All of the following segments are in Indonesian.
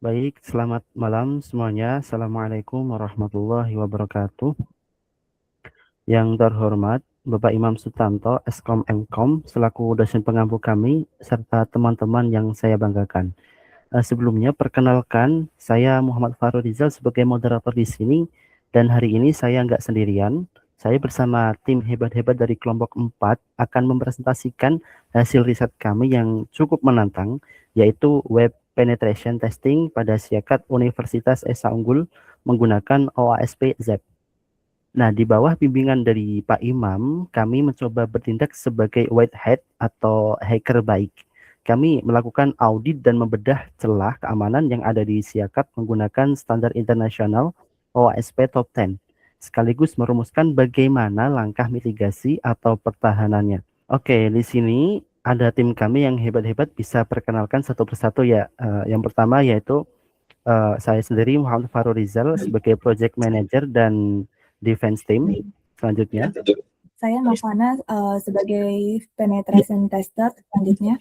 Baik, selamat malam semuanya. Assalamualaikum warahmatullahi wabarakatuh. Yang terhormat Bapak Imam Sutanto, Eskom Mkom, selaku dosen pengampu kami, serta teman-teman yang saya banggakan. Sebelumnya, perkenalkan, saya Muhammad Farul Rizal sebagai moderator di sini, dan hari ini saya nggak sendirian. Saya bersama tim hebat-hebat dari kelompok 4 akan mempresentasikan hasil riset kami yang cukup menantang, yaitu Web Penetration Testing pada Siakat Universitas Esa Unggul menggunakan OASP ZEP. Nah, di bawah bimbingan dari Pak Imam, kami mencoba bertindak sebagai white hat atau hacker baik. Kami melakukan audit dan membedah celah keamanan yang ada di Siakat menggunakan standar internasional OASP Top 10, sekaligus merumuskan bagaimana langkah mitigasi atau pertahanannya. Oke, di sini ada tim kami yang hebat-hebat, bisa perkenalkan satu persatu ya. Yang pertama yaitu saya sendiri Muhammad Farul Rizal sebagai Project Manager dan Defense Team. Selanjutnya, Saya Novana sebagai penetration tester selanjutnya.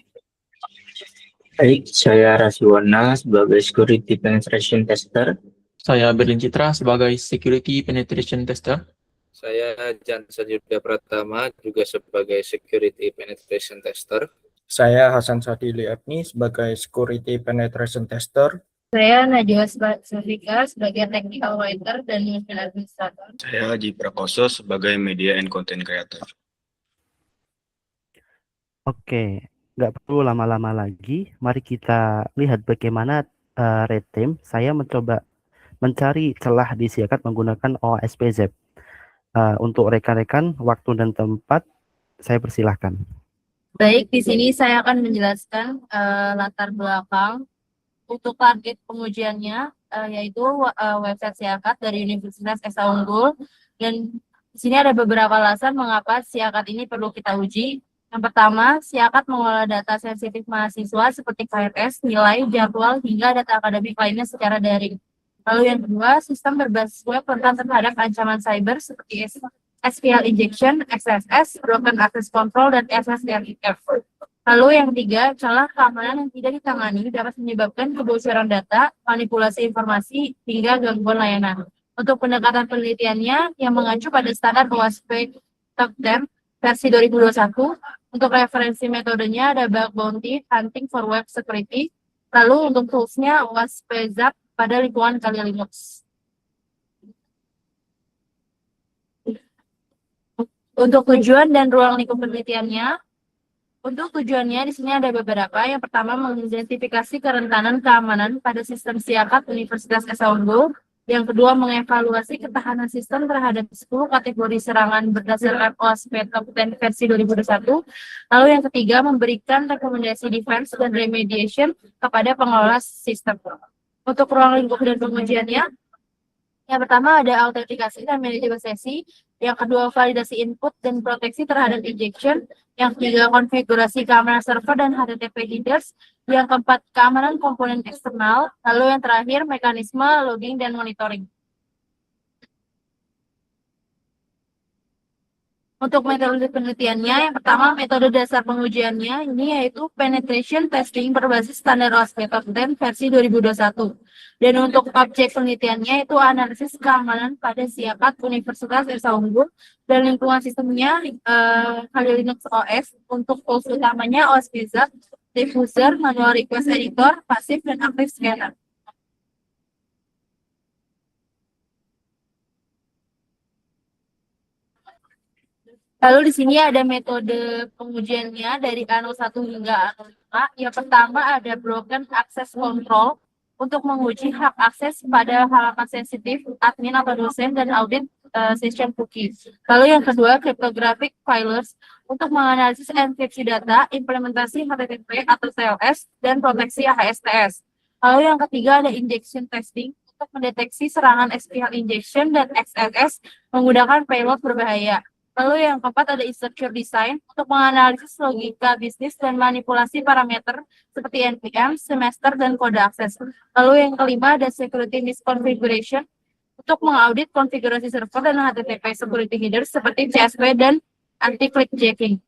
Baik, saya Rasiwana sebagai Security Penetration Tester. Saya Berlin Citra sebagai Security Penetration Tester. Saya Jansen Yuda Pratama juga sebagai Security Penetration Tester. Saya Hasan Sadili Ebni sebagai Security Penetration Tester. Saya Najwa Safika sebagai Technical Writer dan Mission Administrator. Saya Haji Prakoso sebagai Media and Content Creator. oke, nggak perlu lama-lama lagi. Mari kita lihat bagaimana red team. Saya mencoba mencari celah di Siakat menggunakan OASP ZEP. Untuk rekan-rekan, waktu dan tempat, saya persilahkan. Baik, di sini saya akan menjelaskan latar belakang untuk target pengujiannya, yaitu website Siakat dari Universitas Esa Unggul. Dan di sini ada beberapa alasan mengapa Siakat ini perlu kita uji. Yang pertama, Siakat mengolah data sensitif mahasiswa seperti KRS, nilai, jadwal, hingga data akademik lainnya secara daring. Lalu yang kedua, sistem berbasis web rentan terhadap ancaman cyber seperti SQL injection, XSS, broken access control, dan SSRIF. Lalu yang ketiga, celah keamanan yang tidak ditangani dapat menyebabkan kebocoran data, manipulasi informasi, hingga gangguan layanan. Untuk pendekatan penelitiannya yang mengacu pada standar OWASP Top 10 versi 2021, untuk referensi metodenya ada bug bounty, hunting for web security. Lalu untuk toolsnya OWASP ZAP pada lingkungan Kali Linux. Untuk tujuan dan ruang lingkup penelitiannya, untuk tujuannya di sini ada beberapa. Yang pertama, mengidentifikasi kerentanan keamanan pada sistem Siakat Universitas Esa Unggul. Yang kedua, mengevaluasi ketahanan sistem terhadap 10 kategori serangan berdasarkan OWASP Top 10 versi 2021. Lalu yang ketiga, memberikan rekomendasi defense dan remediation kepada pengelola sistem. Untuk ruang lingkup dan pengujiannya, yang pertama ada autentikasi dan manajemen sesi. Yang kedua, validasi input dan proteksi terhadap injection. Yang ketiga, konfigurasi keamanan server dan HTTP headers. Yang keempat, keamanan komponen eksternal. Lalu yang terakhir, mekanisme logging dan monitoring. Untuk metode penelitiannya, yang pertama metode dasar pengujiannya ini yaitu penetration testing berbasis standar OWASP Top 10 versi 2021. Dan untuk objek penelitiannya itu analisis keamanan pada Siakat Universitas Esa Unggul dan lingkungan sistemnya Kali Linux OS. Untuk tools utamanya OWASP ZAP, diffuser, manual request editor, pasif dan active scanner. Lalu di sini ada metode pengujiannya dari ANO1 hingga ANO5. Yang pertama ada broken access control untuk menguji hak akses pada halaman sensitif admin atau dosen dan audit session cookies. Lalu yang kedua cryptographic filers untuk menganalisis enkripsi data, implementasi HTTP atau TLS dan proteksi HSTS. Lalu yang ketiga ada injection testing untuk mendeteksi serangan SQL injection dan XSS menggunakan payload berbahaya. Lalu yang keempat ada structure design untuk menganalisis logika bisnis dan manipulasi parameter seperti NPM, semester, dan kode akses. Lalu yang kelima ada security misconfiguration untuk mengaudit konfigurasi server dan HTTP security headers seperti CSP dan anti-click jacking.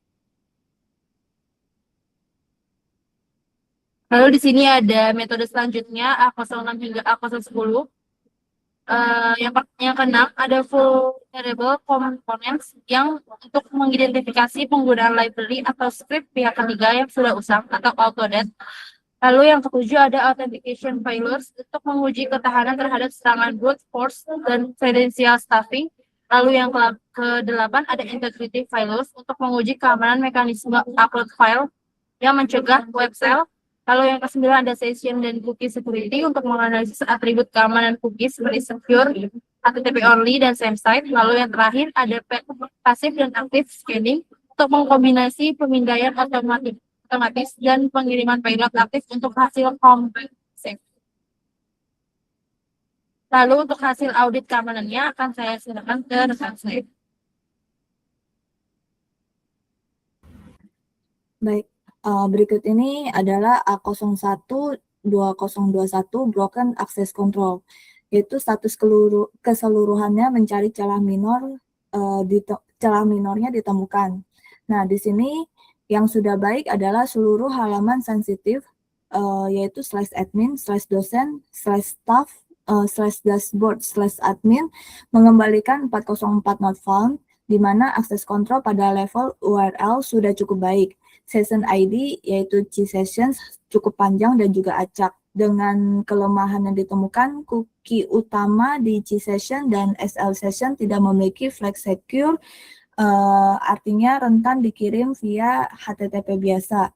Lalu di sini ada metode selanjutnya A06 hingga A010. Yang keenam ada vulnerable components yang untuk mengidentifikasi penggunaan library atau script pihak ketiga yang sudah usang atau auto-dead. Lalu yang ketujuh ada authentication failures untuk menguji ketahanan terhadap serangan brute force dan credential stuffing. Lalu yang ke-8 ada integrity failures untuk menguji keamanan mekanisme upload file yang mencegah web shell. Lalu yang ke-9 ada session dan cookie security untuk menganalisis atribut keamanan cookies seperti secure, HTTP only, dan same site. Lalu yang terakhir ada passive dan active scanning untuk mengkombinasi pemindaian otomatis dan pengiriman payload aktif untuk hasil safe. Lalu untuk hasil audit keamanannya akan saya serahkan ke rekan saya. Baik, berikut ini adalah A01-2021 Broken Access Control, yaitu status keseluruhannya mencari celah minor, celah minornya ditemukan. Nah, di sini yang sudah baik adalah seluruh halaman sensitif, yaitu /admin, /dosen, /staff, /dashboard, /admin, mengembalikan 404 not found, di mana akses kontrol pada level URL sudah cukup baik. Session ID yaitu C-Sessions cukup panjang dan juga acak. Dengan kelemahan yang ditemukan, cookie utama di C-Session dan SL Session tidak memiliki flag secure, artinya rentan dikirim via HTTP biasa.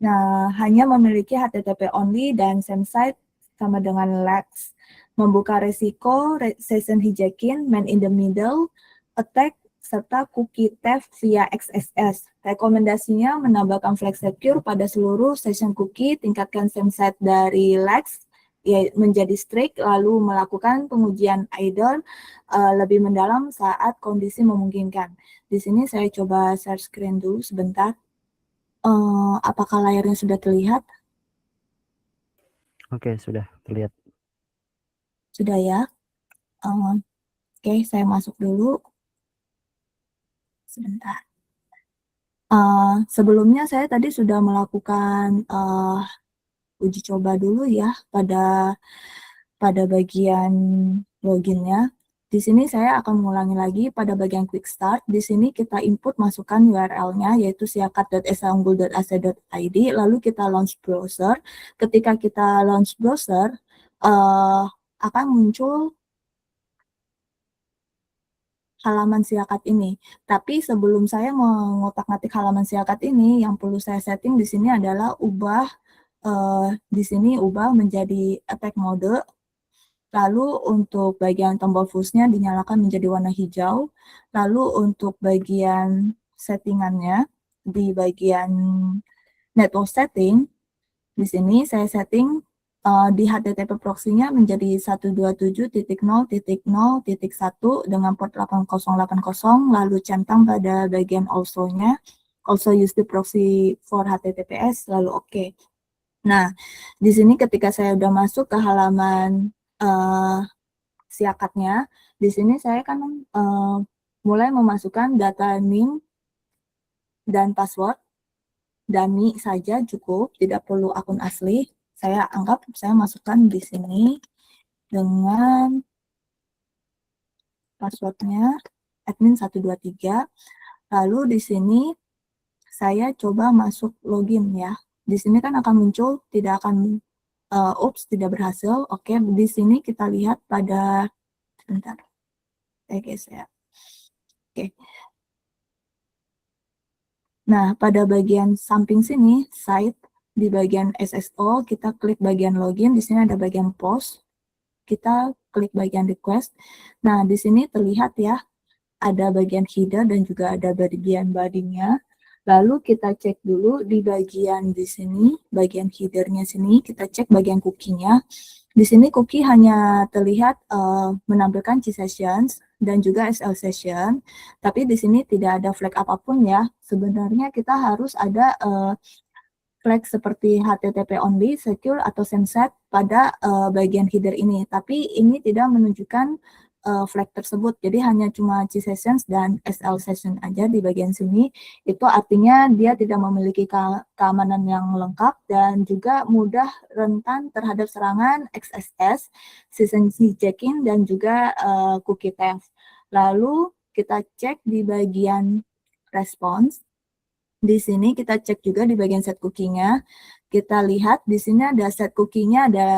Nah, hanya memiliki HTTP only dan same site sama dengan lax. Membuka resiko session hijacking, man in the middle, attack, serta cookie theft via XSS. Rekomendasinya menambahkan flag secure pada seluruh session cookie, tingkatkan same site dari lax ya, menjadi strict, lalu melakukan pengujian idle lebih mendalam saat kondisi memungkinkan. Di sini saya coba share screen dulu sebentar. Apakah layarnya sudah terlihat? Oke, sudah terlihat. Sudah ya? Oke, saya masuk dulu. Sebentar. Sebelumnya saya tadi sudah melakukan uji coba dulu ya pada bagian loginnya. Di sini saya akan mengulangi lagi pada bagian quick start. Di sini kita input masukkan URL-nya yaitu siakat.saunggul.ac.id, lalu kita launch browser. Ketika kita launch browser akan muncul halaman siakat ini. Tapi sebelum saya mengotak-ngatik halaman siakat ini, yang perlu saya setting di sini adalah ubah menjadi attack mode. Lalu untuk bagian tombol push-nya dinyalakan menjadi warna hijau. Lalu untuk bagian settingannya di bagian network setting, di sini saya setting di HTTP proxy-nya menjadi 127.0.0.1 dengan port 8080, lalu centang pada bagian also-nya, also use the proxy for HTTPS, lalu oke. Nah, di sini ketika saya udah masuk ke halaman siakatnya, di sini saya kan mulai memasukkan data name dan password, dummy saja cukup, tidak perlu akun asli. Saya masukkan di sini dengan passwordnya admin 123. Lalu di sini saya coba masuk login ya. Di sini kan akan muncul tidak akan tidak berhasil. Oke, di sini kita lihat pada sebentar. Saya. Oke. Nah, pada bagian samping sini site di bagian SSO, kita klik bagian login, di sini ada bagian post, kita klik bagian request. Nah, di sini terlihat ya, ada bagian header dan juga ada bagian body-nya. Lalu kita cek dulu di bagian di sini, bagian header-nya sini, kita cek bagian cookie-nya. Di sini cookie hanya terlihat menampilkan C-Sessions dan juga SL Session, tapi di sini tidak ada flag apapun ya. Sebenarnya kita harus ada flag seperti HTTP only, secure, atau same set pada bagian header ini. Tapi ini tidak menunjukkan flag tersebut. Jadi hanya cuma C sessions dan SL session aja di bagian sini. Itu artinya dia tidak memiliki keamanan yang lengkap dan juga mudah rentan terhadap serangan XSS, session hijacking, dan juga cookie theft. Lalu kita cek di bagian response. Di sini kita cek juga di bagian set cookie-nya. Kita lihat di sini ada set cookie-nya, ada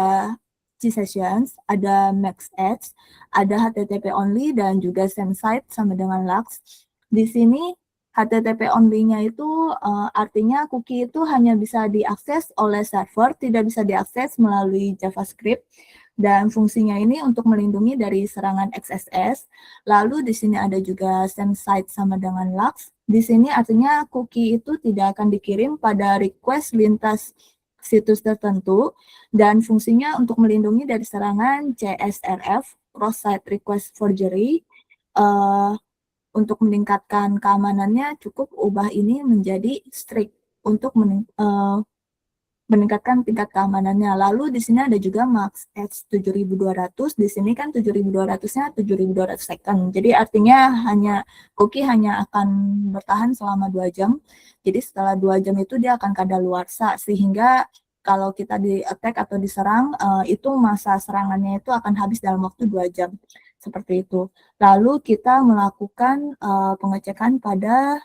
C sessions, ada max edge, ada HTTP only, dan juga send site sama dengan LUKS. Di sini HTTP only-nya itu artinya cookie itu hanya bisa diakses oleh server, tidak bisa diakses melalui JavaScript. Dan fungsinya ini untuk melindungi dari serangan XSS. Lalu di sini ada juga send site sama dengan LUKS. Di sini artinya cookie itu tidak akan dikirim pada request lintas situs tertentu, dan fungsinya untuk melindungi dari serangan CSRF, cross-site request forgery. Untuk meningkatkan keamanannya, cukup ubah ini menjadi strict untuk meningkatkan tingkat keamanannya. Lalu di sini ada juga max edge 7200. Di sini kan 7200-nya 7200 second. Jadi artinya cookie hanya akan bertahan selama 2 jam. Jadi setelah 2 jam itu dia akan kadaluarsa, sehingga kalau kita di-attack atau diserang, itu masa serangannya itu akan habis dalam waktu 2 jam. Seperti itu. Lalu kita melakukan pengecekan pada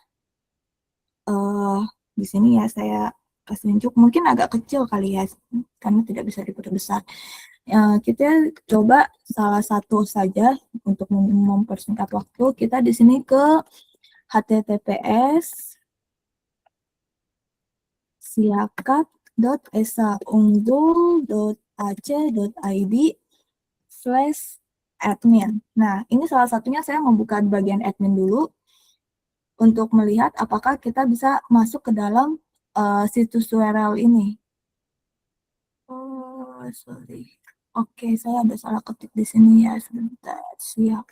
di sini ya, saya kasih tunjuk, mungkin agak kecil kali ya, karena tidak bisa diperbesar. Kita coba salah satu saja untuk mempersingkat waktu. Kita di sini ke https siakat.esaunggul.ac.id/admin. Nah, ini salah satunya saya membuka bagian admin dulu untuk melihat apakah kita bisa masuk ke dalam situs URL ini. Oh, sorry. Oke, saya ada salah ketik di sini ya, sebentar. Siap.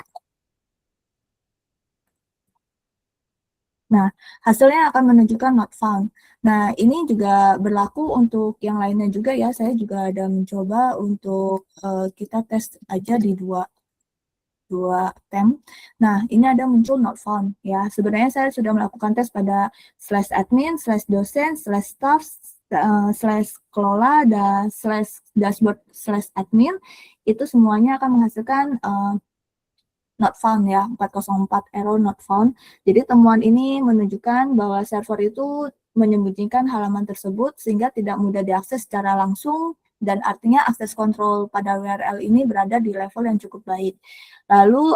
Nah, hasilnya akan menunjukkan not found. Nah, ini juga berlaku untuk yang lainnya juga ya. Saya juga ada mencoba untuk kita tes aja di dua tem. Nah, ini ada muncul not found ya. Sebenarnya saya sudah melakukan tes pada /admin, /dosen, /staff, /kelola, dan /dashboard, /admin. Itu semuanya akan menghasilkan not found ya, 404 error not found. Jadi temuan ini menunjukkan bahwa server itu menyembunyikan halaman tersebut sehingga tidak mudah diakses secara langsung, dan artinya akses kontrol pada URL ini berada di level yang cukup baik. Lalu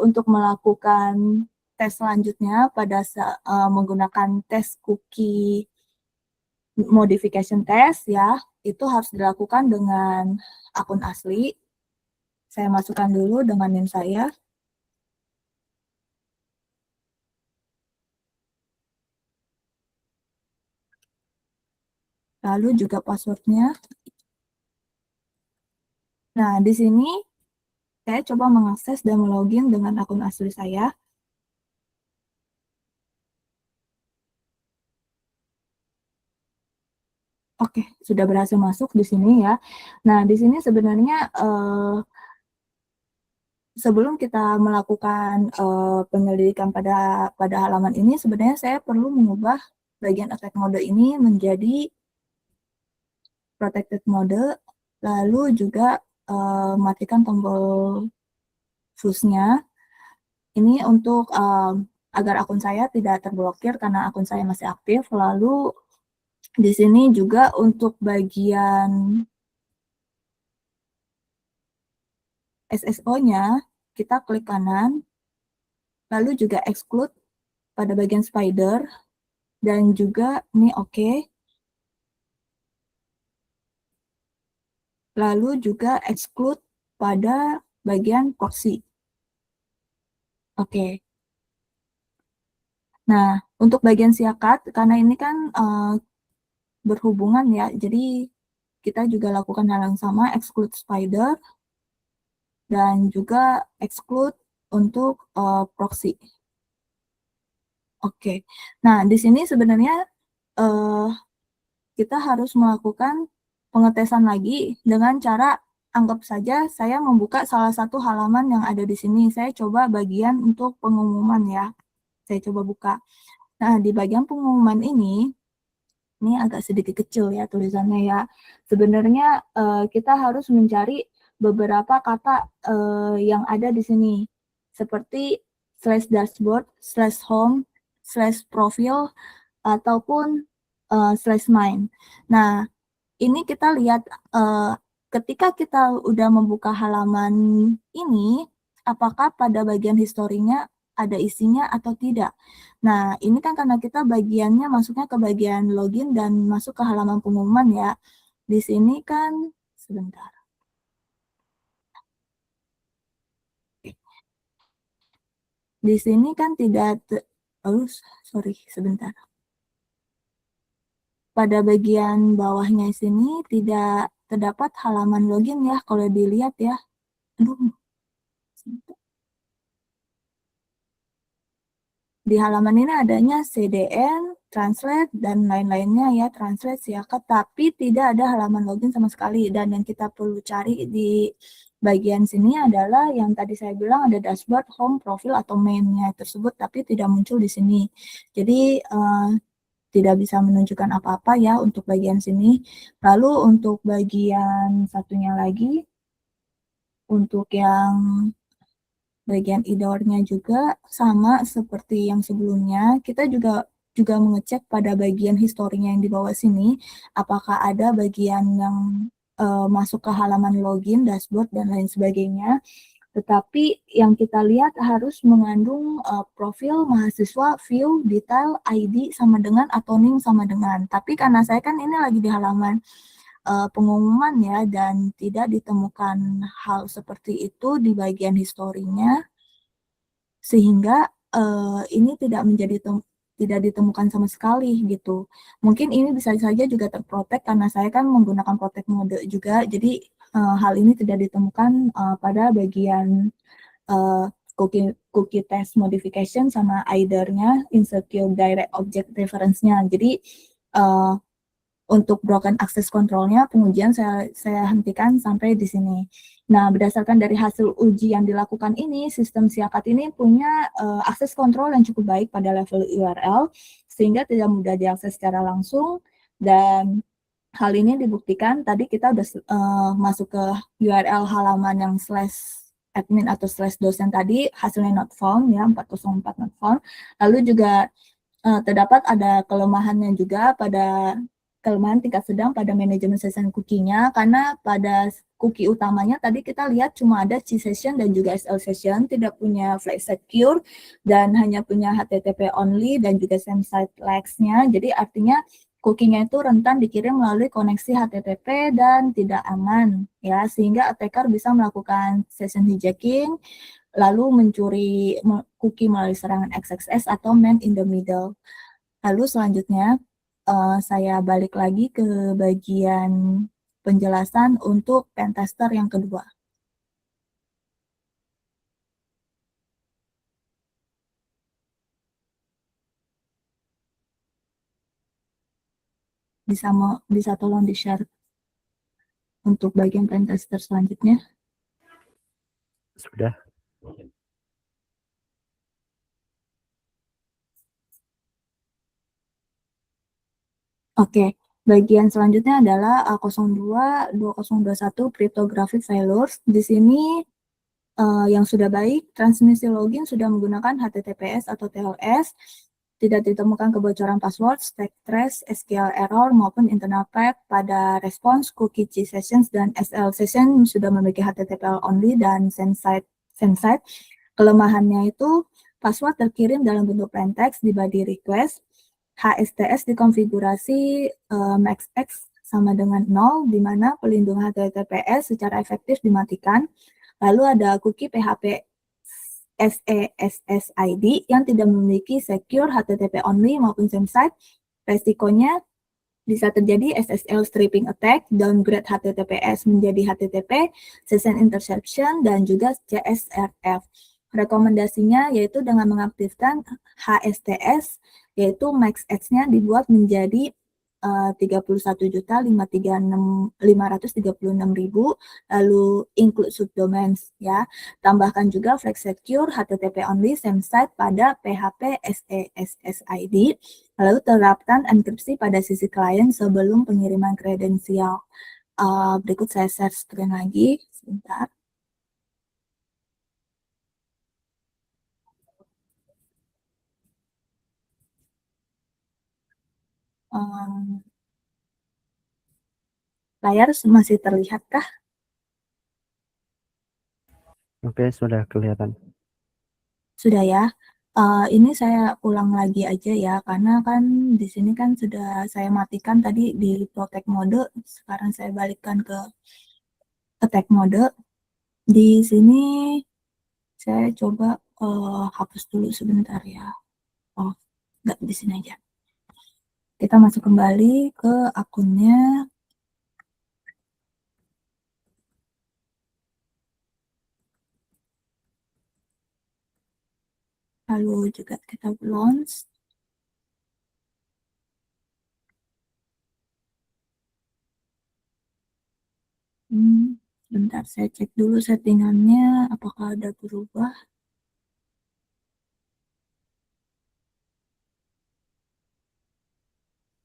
untuk melakukan tes selanjutnya pada menggunakan tes cookie modification test ya, itu harus dilakukan dengan akun asli. Saya masukkan dulu dengan NIM saya. Lalu juga passwordnya. Nah, di sini saya coba mengakses dan login dengan akun asli saya. Oke, sudah berhasil masuk di sini ya. Nah, di sini sebenarnya sebelum kita melakukan penyelidikan pada halaman ini, sebenarnya saya perlu mengubah bagian attack mode ini menjadi protected mode, lalu juga matikan tombol fuse-nya. Ini untuk agar akun saya tidak terblokir karena akun saya masih aktif. Lalu di sini juga untuk bagian SSO-nya, kita klik kanan, lalu juga exclude pada bagian spider, dan juga ini oke. Lalu juga exclude pada bagian proxy. Oke. Nah, untuk bagian siakat, karena ini kan berhubungan ya, jadi kita juga lakukan hal yang sama, exclude spider, dan juga exclude untuk proxy. Oke. Nah, di sini sebenarnya kita harus melakukan pengetesan lagi dengan cara anggap saja saya membuka salah satu halaman yang ada di sini. Saya coba bagian untuk pengumuman ya. Saya coba buka. Nah, di bagian pengumuman ini agak sedikit kecil ya tulisannya ya. Sebenarnya kita harus mencari beberapa kata yang ada di sini. Seperti /dashboard, /home, /profile, ataupun /main. Nah, ini kita lihat ketika kita udah membuka halaman ini, apakah pada bagian historinya ada isinya atau tidak. Nah, ini kan karena kita bagiannya masuknya ke bagian login dan masuk ke halaman pengumuman ya. Di sini kan, sebentar. Di sini kan tidak, sorry, sebentar. Pada bagian bawahnya sini tidak terdapat halaman login ya, kalau dilihat ya. Aduh, sebentar. Di halaman ini adanya CDN, Translate, dan lain-lainnya ya, Translate, Siakat, tapi tidak ada halaman login sama sekali. Dan yang kita perlu cari di bagian sini adalah yang tadi saya bilang ada dashboard, home, profil, atau main-nya tersebut, tapi tidak muncul di sini. Jadi, tidak bisa menunjukkan apa-apa ya untuk bagian sini. Lalu untuk bagian satunya lagi, untuk yang bagian idornya juga sama seperti yang sebelumnya. Kita juga mengecek pada bagian historinya yang di bawah sini, apakah ada bagian yang masuk ke halaman login, dashboard, dan lain sebagainya. Tetapi yang kita lihat harus mengandung profil mahasiswa, view, detail, ID sama dengan atau name sama dengan. Tapi karena saya kan ini lagi di halaman pengumuman ya, dan tidak ditemukan hal seperti itu di bagian historinya, sehingga ini tidak ditemukan sama sekali gitu. Mungkin ini bisa saja juga terprotek karena saya kan menggunakan protect mode juga, jadi hal ini tidak ditemukan pada bagian cookie test modification sama either-nya insecure direct object reference-nya. Jadi untuk broken access control-nya pengujian saya hentikan sampai di sini. Nah, berdasarkan dari hasil uji yang dilakukan ini, sistem Siakat ini punya akses kontrol yang cukup baik pada level URL, sehingga tidak mudah diakses secara langsung, dan hal ini dibuktikan tadi kita udah masuk ke URL halaman yang /admin atau /dosen tadi, hasilnya not found ya, 404 not found. Lalu juga terdapat ada kelemahannya juga pada kelemahan tingkat sedang pada manajemen session cookie-nya, karena pada cookie utamanya tadi kita lihat cuma ada C session dan juga SL session, tidak punya flag secure dan hanya punya HTTP only dan juga same site likes-nya. Jadi artinya cookie-nya itu rentan dikirim melalui koneksi HTTP dan tidak aman ya, sehingga attacker bisa melakukan session hijacking lalu mencuri cookie melalui serangan XXS atau man in the middle. Lalu selanjutnya saya balik lagi ke bagian penjelasan untuk pentester yang kedua. Bisa tolong di-share untuk bagian pentester selanjutnya. Sudah. Oke, bagian selanjutnya adalah 02-2021 cryptographic failures. Di sini yang sudah baik, transmisi login sudah menggunakan HTTPS atau TLS, tidak ditemukan kebocoran password, stack trace, SQL error, maupun internal path pada response, cookie C sessions, dan SL session sudah memiliki HTTPL only dan send site. Kelemahannya itu password terkirim dalam bentuk plain text di body request, HSTS dikonfigurasi maxx sama dengan 0, di mana pelindungan HTTPS secara efektif dimatikan. Lalu ada cookie PHP SESSID yang tidak memiliki secure HTTP only maupun same site. Resikonya bisa terjadi SSL stripping attack, downgrade HTTPS menjadi HTTP, session interception, dan juga CSRF. Rekomendasinya yaitu dengan mengaktifkan HSTS, yaitu maxx-nya dibuat menjadi 31.536.000, lalu include subdomains ya. Tambahkan juga flex secure HTTP only same site pada PHP SESSID, lalu terapkan enkripsi pada sisi klien sebelum pengiriman kredensial. Berikut saya share screen lagi, sebentar. Layar masih terlihatkah? Oke, sudah kelihatan. Sudah ya. Ini saya ulang lagi aja ya, karena kan di sini kan sudah saya matikan tadi di protect mode. Sekarang saya balikkan ke attack mode. Di sini saya coba hapus dulu sebentar ya. Oh, enggak, di sini aja. Kita masuk kembali ke akunnya. Lalu juga kita launch. Bentar, saya cek dulu settingannya apakah ada berubah.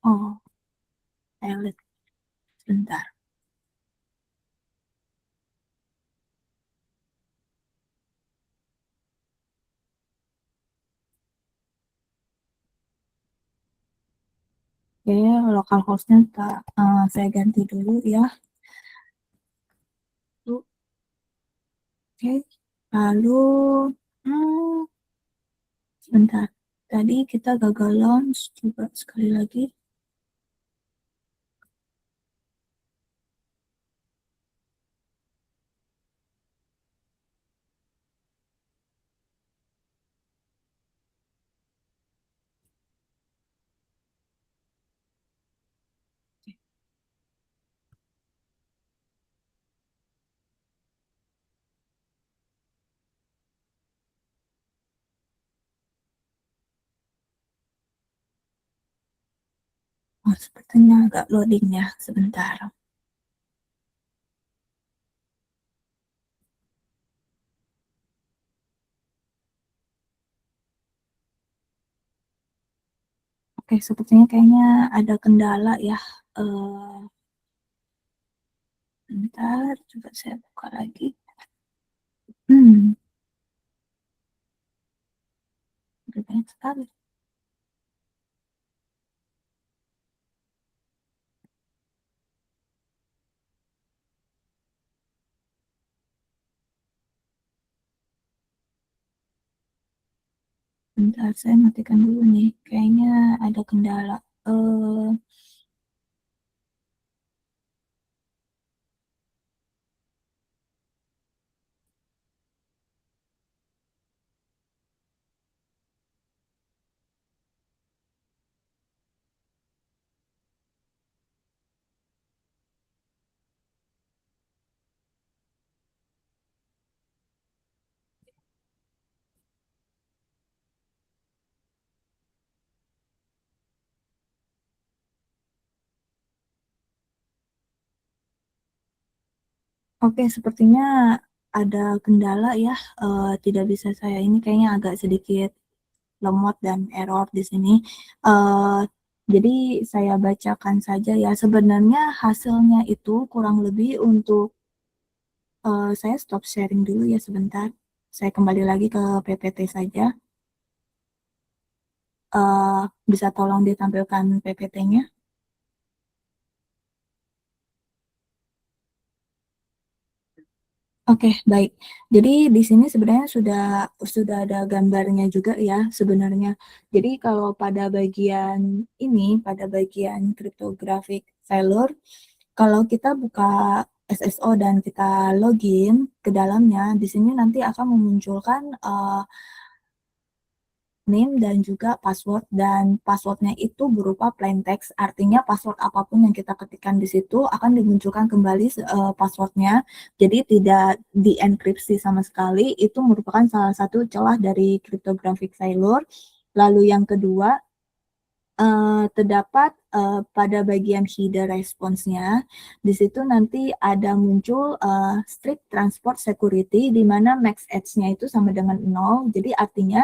Oh, saya lihat sebentar. Oke, localhost-nya saya ganti dulu ya. Oke, lalu sebentar. Tadi kita gagal launch, coba sekali lagi. Oh, sepertinya agak loading ya, sebentar. Oke, sepertinya kayaknya ada kendala ya. Bentar, coba saya buka lagi. Udah banyak sekali. Bentar, saya matikan dulu nih. Kayaknya ada kendala. Oke, sepertinya ada kendala ya. Tidak bisa saya ini kayaknya agak sedikit lemot dan error di sini. Jadi saya bacakan saja ya. Sebenarnya hasilnya itu kurang lebih untuk saya stop sharing dulu ya sebentar. Saya kembali lagi ke PPT saja. Bisa tolong ditampilkan PPT-nya? Oke, baik. Jadi di sini sebenarnya sudah ada gambarnya juga ya sebenarnya. Jadi kalau pada bagian ini, pada bagian cryptographic failure, kalau kita buka SSO dan kita login ke dalamnya, di sini nanti akan memunculkan name dan juga password, dan passwordnya itu berupa plain text, artinya password apapun yang kita ketikkan di situ akan dimunculkan kembali passwordnya, jadi tidak dienkripsi sama sekali. Itu merupakan salah satu celah dari cryptographic failure. Lalu yang kedua, terdapat pada bagian header response-nya, di situ nanti ada muncul strict transport security, di mana max edge-nya itu sama dengan 0. Jadi artinya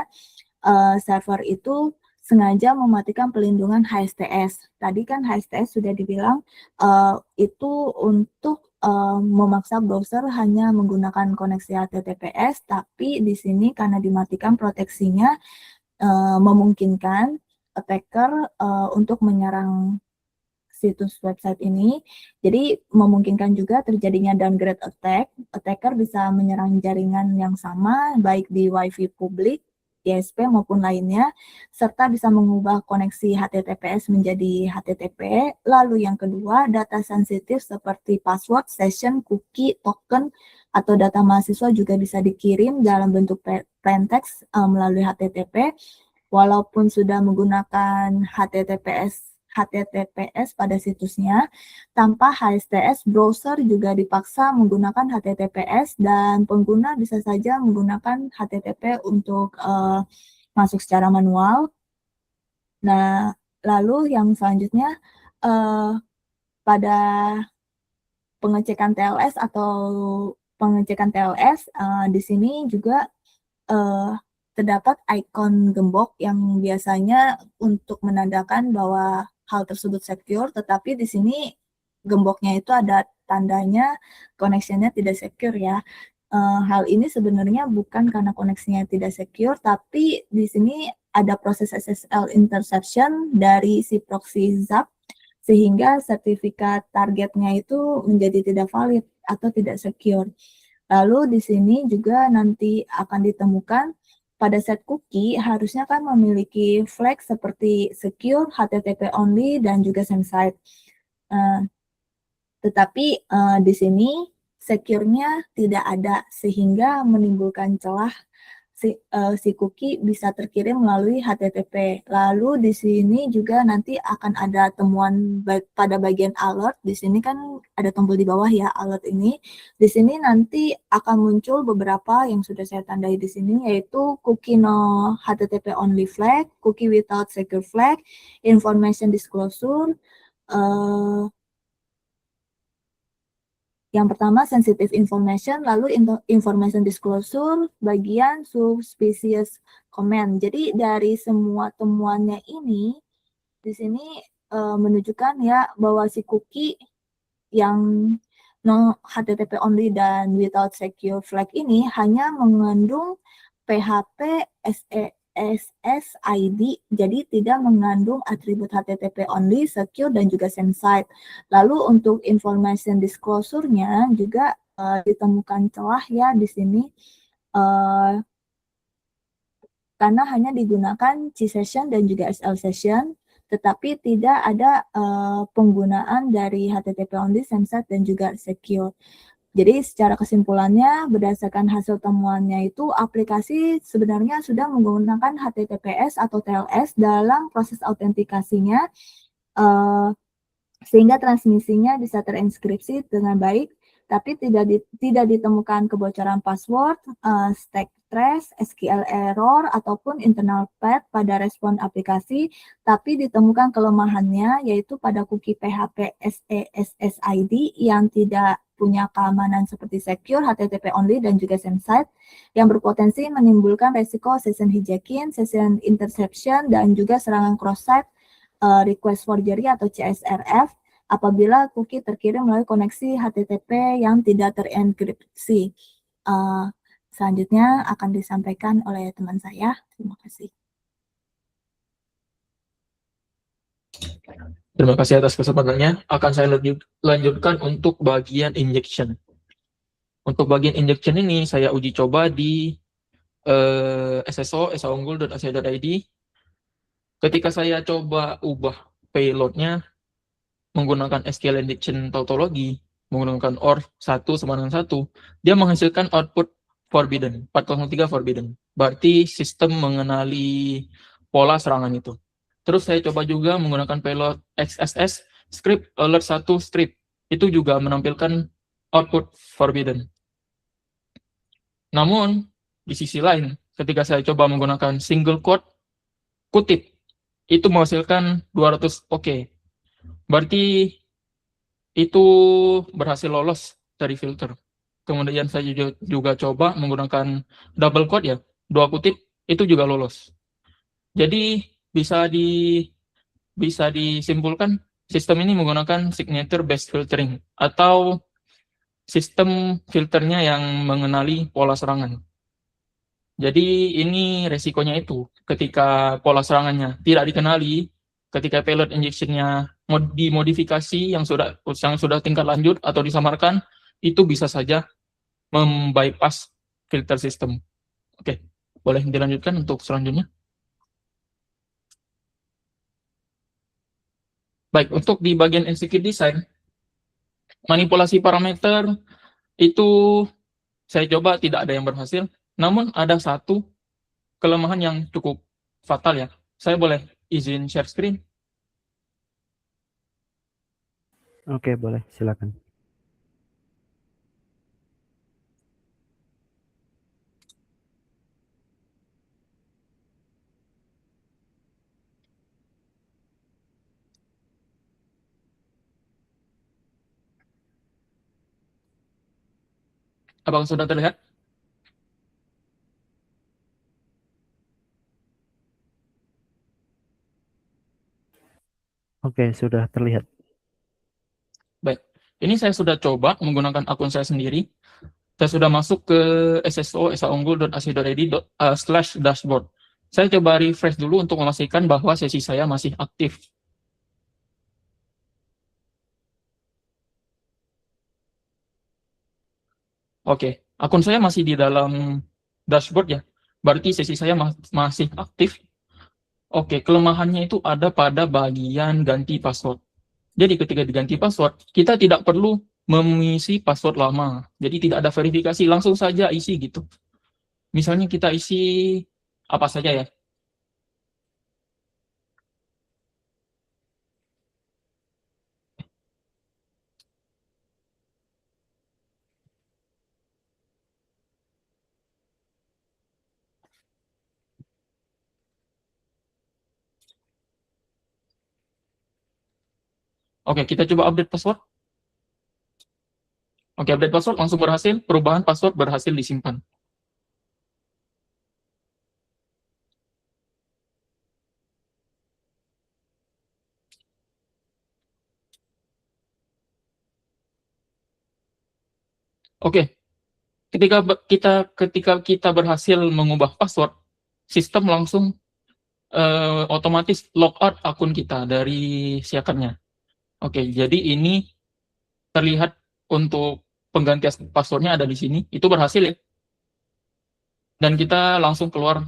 server itu sengaja mematikan pelindungan HSTS. Tadi kan HSTS sudah dibilang itu untuk memaksa browser hanya menggunakan koneksi HTTPS, tapi di sini karena dimatikan proteksinya, memungkinkan attacker untuk menyerang situs website ini. Jadi memungkinkan juga terjadinya downgrade attack. Attacker bisa menyerang jaringan yang sama baik di WiFi publik, ISP maupun lainnya, serta bisa mengubah koneksi HTTPS menjadi HTTP. Lalu yang kedua, data sensitif seperti password, session, cookie, token, atau data mahasiswa juga bisa dikirim dalam bentuk plain text melalui HTTP. Walaupun sudah menggunakan HTTPS pada situsnya, tanpa HSTS, browser juga dipaksa menggunakan HTTPS dan pengguna bisa saja menggunakan HTTP untuk masuk secara manual. Nah, lalu yang selanjutnya, pada pengecekan TLS di sini juga terdapat ikon gembok yang biasanya untuk menandakan bahwa hal tersebut secure, tetapi di sini gemboknya itu ada tandanya koneksinya tidak secure ya. Hal ini sebenarnya bukan karena koneksinya tidak secure, tapi di sini ada proses SSL interception dari si proxy ZAP, sehingga sertifikat targetnya itu menjadi tidak valid atau tidak secure. Lalu di sini juga nanti akan ditemukan pada set cookie harusnya kan memiliki flag seperti secure, HTTP only, dan juga same site. Tetapi di sini secure-nya tidak ada, sehingga menimbulkan celah si cookie bisa terkirim melalui HTTP. Lalu di sini juga nanti akan ada temuan pada bagian alert. Di sini kan ada tombol di bawah ya, alert ini. Di sini nanti akan muncul beberapa yang sudah saya tandai di sini, yaitu cookie no HTTP only flag, cookie without secure flag, information disclosure. Yang pertama, sensitive information, lalu information disclosure, bagian suspicious comment. Jadi dari semua temuannya ini, di sini menunjukkan ya bahwa si cookie yang no HTTP only dan without secure flag ini hanya mengandung PHP SSID, jadi tidak mengandung atribut HTTP only, secure, dan juga same site. Lalu untuk information disclosure-nya juga ditemukan celah ya di sini, karena hanya digunakan C session dan juga SL session, tetapi tidak ada penggunaan dari HTTP only, same site, dan juga secure. Jadi secara kesimpulannya, berdasarkan hasil temuannya itu, aplikasi sebenarnya sudah menggunakan HTTPS atau TLS dalam proses autentikasinya, sehingga transmisinya bisa terinskripsi dengan baik, tapi tidak ditemukan kebocoran password, stack trace, SQL error, ataupun internal path pada respon aplikasi, tapi ditemukan kelemahannya, yaitu pada cookie PHP SSID yang tidak punya keamanan seperti secure, HTTP only, dan juga same site, yang berpotensi menimbulkan resiko session hijacking, session interception, dan juga serangan cross-site, request forgery atau CSRF, apabila cookie terkirim melalui koneksi HTTP yang tidak terenkripsi. Selanjutnya akan disampaikan oleh teman saya. Terima kasih. Terima kasih atas kesempatannya. Akan saya lanjutkan untuk bagian injection. Untuk bagian injection ini saya uji coba di SSO, esaunggul.ac.id. Ketika saya coba ubah payloadnya menggunakan SQL injection tautology, menggunakan OR 1 sama dengan 1, dia menghasilkan output forbidden, 403 forbidden. Berarti sistem mengenali pola serangan itu. Terus saya coba juga menggunakan payload XSS script alert 1 strip. Itu juga menampilkan output forbidden. Namun, di sisi lain, ketika saya coba menggunakan single quote, kutip, itu menghasilkan 200 oke. Berarti itu berhasil lolos dari filter. Kemudian saya juga coba menggunakan double quote ya, 2 kutip, itu juga lolos. Jadi bisa disimpulkan sistem ini menggunakan signature based filtering atau sistem filternya yang mengenali pola serangan. Jadi ini resikonya itu ketika pola serangannya tidak dikenali, ketika payload injection-nya dimodifikasi yang sudah tingkat lanjut atau disamarkan, itu bisa saja membypass filter system. Oke, boleh dilanjutkan untuk selanjutnya. Baik, untuk di bagian execute design, manipulasi parameter itu saya coba tidak ada yang berhasil, namun ada satu kelemahan yang cukup fatal ya. Saya boleh izin share screen? Oke, boleh, silakan. Apakah sudah terlihat? Oke, sudah terlihat. Baik, ini saya sudah coba menggunakan akun saya sendiri. Saya sudah masuk ke sso.esaunggul.ac.id/dashboard. Saya coba refresh dulu untuk memastikan bahwa sesi saya masih aktif. Oke, akun saya masih di dalam dashboard ya. Berarti sesi saya masih aktif. Oke, kelemahannya itu ada pada bagian ganti password. Jadi ketika diganti password, kita tidak perlu mengisi password lama. Jadi tidak ada verifikasi, langsung saja isi gitu. Misalnya kita isi apa saja ya. Oke, kita coba update password. Oke, update password langsung berhasil, perubahan password berhasil disimpan. Oke, ketika kita berhasil mengubah password, sistem langsung otomatis logout akun kita dari siakannya. Oke, jadi ini terlihat untuk penggantian passwordnya ada di sini, itu berhasil ya. Dan kita langsung keluar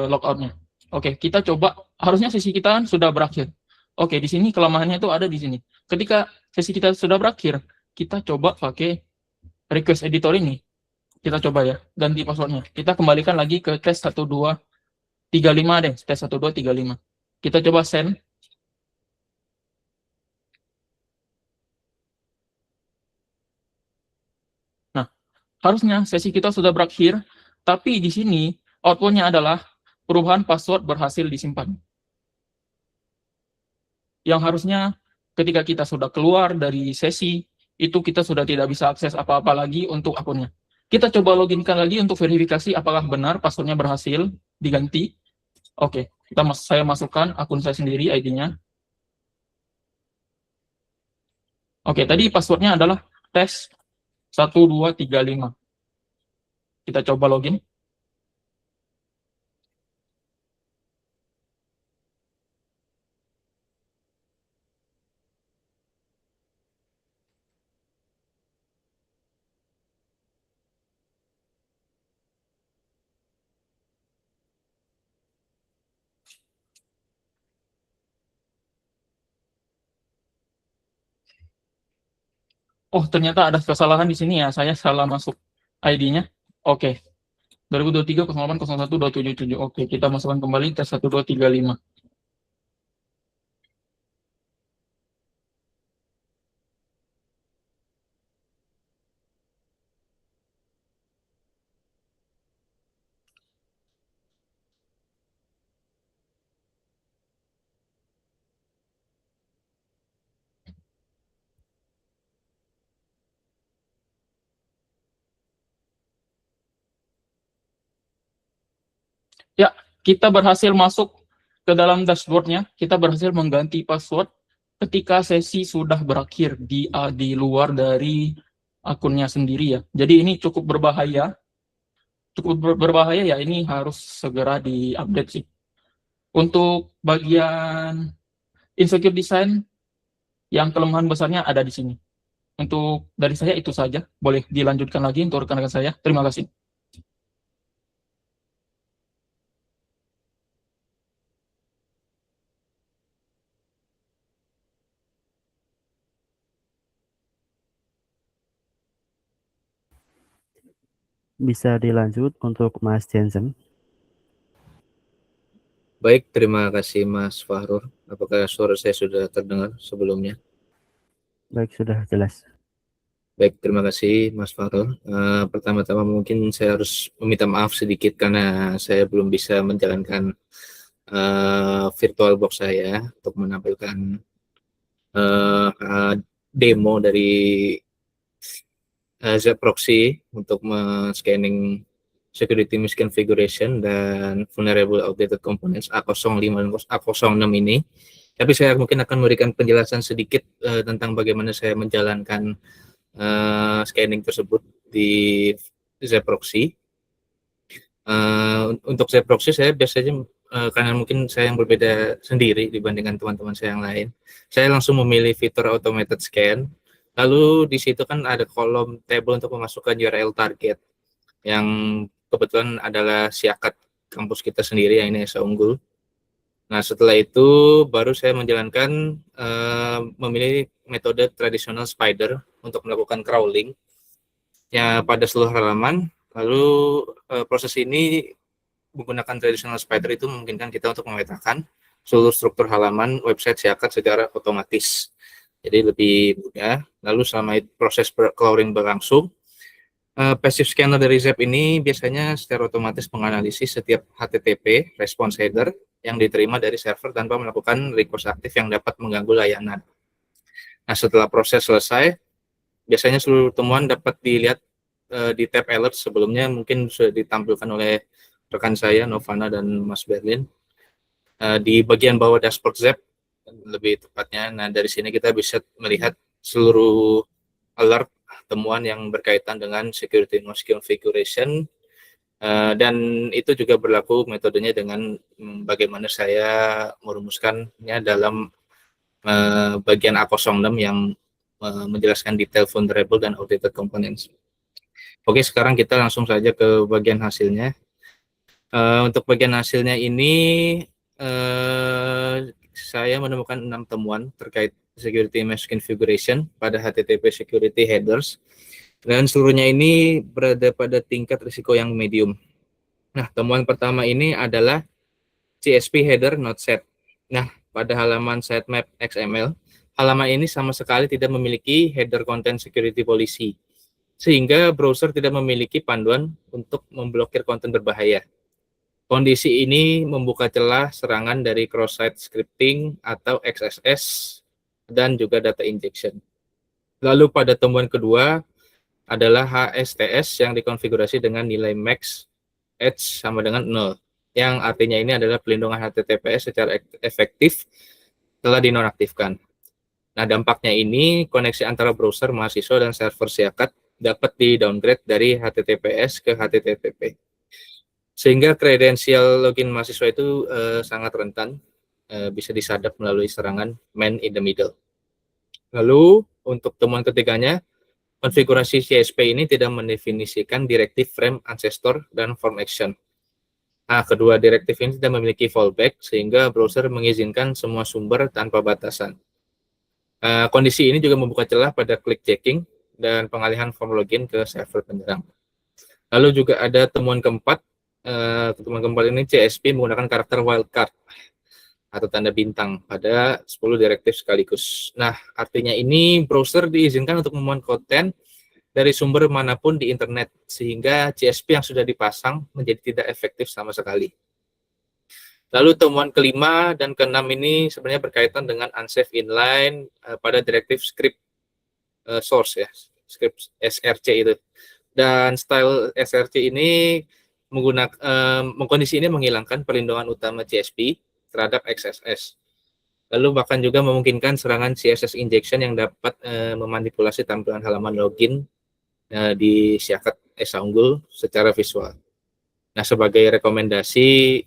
logoutnya. Oke, kita coba, harusnya sesi kita kan sudah berakhir. Oke, di sini kelemahannya itu ada di sini. Ketika sesi kita sudah berakhir, kita coba pakai request editor ini. Kita coba ya, ganti passwordnya. Kita kembalikan lagi ke tes 1235 deh, tes 1235. Kita coba send. Nah, harusnya sesi kita sudah berakhir, tapi di sini outputnya adalah perubahan password berhasil disimpan. Yang harusnya ketika kita sudah keluar dari sesi, itu kita sudah tidak bisa akses apa-apa lagi untuk akunnya. Kita coba loginkan lagi untuk verifikasi apakah benar passwordnya berhasil diganti. Oke, saya masukkan akun saya sendiri ID-nya. Oke, tadi passwordnya adalah tes 1235. Kita coba login. Oh, ternyata ada kesalahan di sini ya. Saya salah masuk ID-nya. Oke. 2023 08 01 277. Oke, kita masukkan kembali tes 1235. kita berhasil masuk ke dalam dashboardnya, kita berhasil mengganti password ketika sesi sudah berakhir di luar dari akunnya sendiri ya. Jadi ini cukup berbahaya. Berbahaya ya, ini harus segera diupdate sih. Untuk bagian insecure design, yang kelemahan besarnya ada di sini. Untuk dari saya itu saja. Boleh dilanjutkan lagi untuk rekan-rekan saya. Terima kasih. Bisa dilanjut untuk Mas Jensen. Baik, terima kasih Mas Fahrur. Apakah suara saya sudah terdengar sebelumnya? Baik, sudah jelas. Baik, terima kasih Mas Fahrur. Pertama-tama mungkin saya harus meminta maaf sedikit karena saya belum bisa menjalankan virtual box saya untuk menampilkan demo dari Z-Proxy untuk scanning security misconfiguration dan vulnerable outdated components A05 dan A06 ini. Tapi saya mungkin akan memberikan penjelasan sedikit tentang bagaimana saya menjalankan scanning tersebut di Z-Proxy. Untuk Z-Proxy saya biasanya karena mungkin saya yang berbeda sendiri dibandingkan teman-teman saya yang lain, saya langsung memilih fitur automated scan. Lalu di situ kan ada kolom table untuk memasukkan URL target yang kebetulan adalah SIAKAT kampus kita sendiri yang ini ESA Unggul. Nah, setelah itu baru saya menjalankan memilih metode tradisional spider untuk melakukan crawling ya pada seluruh halaman. Lalu proses ini menggunakan tradisional spider itu memungkinkan kita untuk memetakan seluruh struktur halaman website SIAKAT secara otomatis. Jadi lebih mudah. Lalu selama proses crawling berlangsung, passive scanner dari ZEP ini biasanya secara otomatis menganalisis setiap HTTP response header yang diterima dari server tanpa melakukan request aktif yang dapat mengganggu layanan. Nah, setelah proses selesai, biasanya seluruh temuan dapat dilihat di tab alert. Sebelumnya mungkin sudah ditampilkan oleh rekan saya, Novana dan Mas Berlin. Di bagian bawah dashboard ZEP, lebih tepatnya. Nah, dari sini kita bisa melihat seluruh alert temuan yang berkaitan dengan security misconfiguration, dan itu juga berlaku metodenya dengan bagaimana saya merumuskannya dalam bagian A06 yang menjelaskan detail vulnerable dan outdated components. Oke, sekarang kita langsung saja ke bagian hasilnya. Untuk bagian hasilnya ini saya menemukan 6 temuan terkait security misconfiguration pada HTTP security headers, dan seluruhnya ini berada pada tingkat risiko yang medium. Nah, temuan pertama ini adalah CSP header not set. Nah, pada halaman sitemap XML, halaman ini sama sekali tidak memiliki header content security policy, sehingga browser tidak memiliki panduan untuk memblokir konten berbahaya. Kondisi ini membuka celah serangan dari cross-site scripting atau XSS dan juga data injection. Lalu pada temuan kedua adalah HSTS yang dikonfigurasi dengan nilai max edge sama dengan 0, yang artinya ini adalah pelindungan HTTPS secara efektif telah dinonaktifkan. Nah, dampaknya ini koneksi antara browser mahasiswa dan server SIAKAT dapat di-downgrade dari HTTPS ke HTTP. Sehingga kredensial login mahasiswa itu sangat rentan, bisa disadap melalui serangan man in the middle. Lalu untuk temuan ketiganya, konfigurasi CSP ini tidak mendefinisikan direktif frame ancestor dan form action. Nah, kedua direktif ini tidak memiliki fallback, sehingga browser mengizinkan semua sumber tanpa batasan. Kondisi ini juga membuka celah pada click checking dan pengalihan form login ke server penyerang. Lalu juga ada temuan keempat. Temuan keempat ini CSP menggunakan karakter wildcard atau tanda bintang pada 10 direktif sekaligus. Nah, artinya ini browser diizinkan untuk memuat konten dari sumber manapun di internet, sehingga CSP yang sudah dipasang menjadi tidak efektif sama sekali. Lalu temuan kelima dan keenam ini sebenarnya berkaitan dengan unsafe inline pada direktif script source ya, script SRC itu. Dan style SRC ini kondisi ini menghilangkan perlindungan utama CSP terhadap XSS. Lalu bahkan juga memungkinkan serangan CSS injection yang dapat memanipulasi tampilan halaman login di Siakat Esa Unggul secara visual. Nah, sebagai rekomendasi,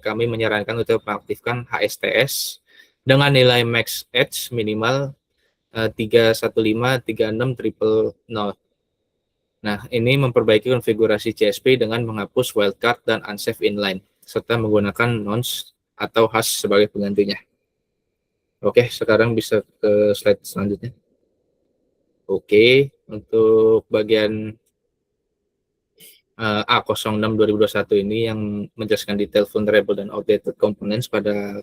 kami menyarankan untuk mengaktifkan HSTS dengan nilai max edge minimal 315.36.000. Nah, ini memperbaiki konfigurasi CSP dengan menghapus wildcard dan unsafe inline, serta menggunakan nonce atau hash sebagai penggantinya. Oke, sekarang bisa ke slide selanjutnya. Oke, untuk bagian A06 2021 ini yang menjelaskan detail vulnerable dan outdated components pada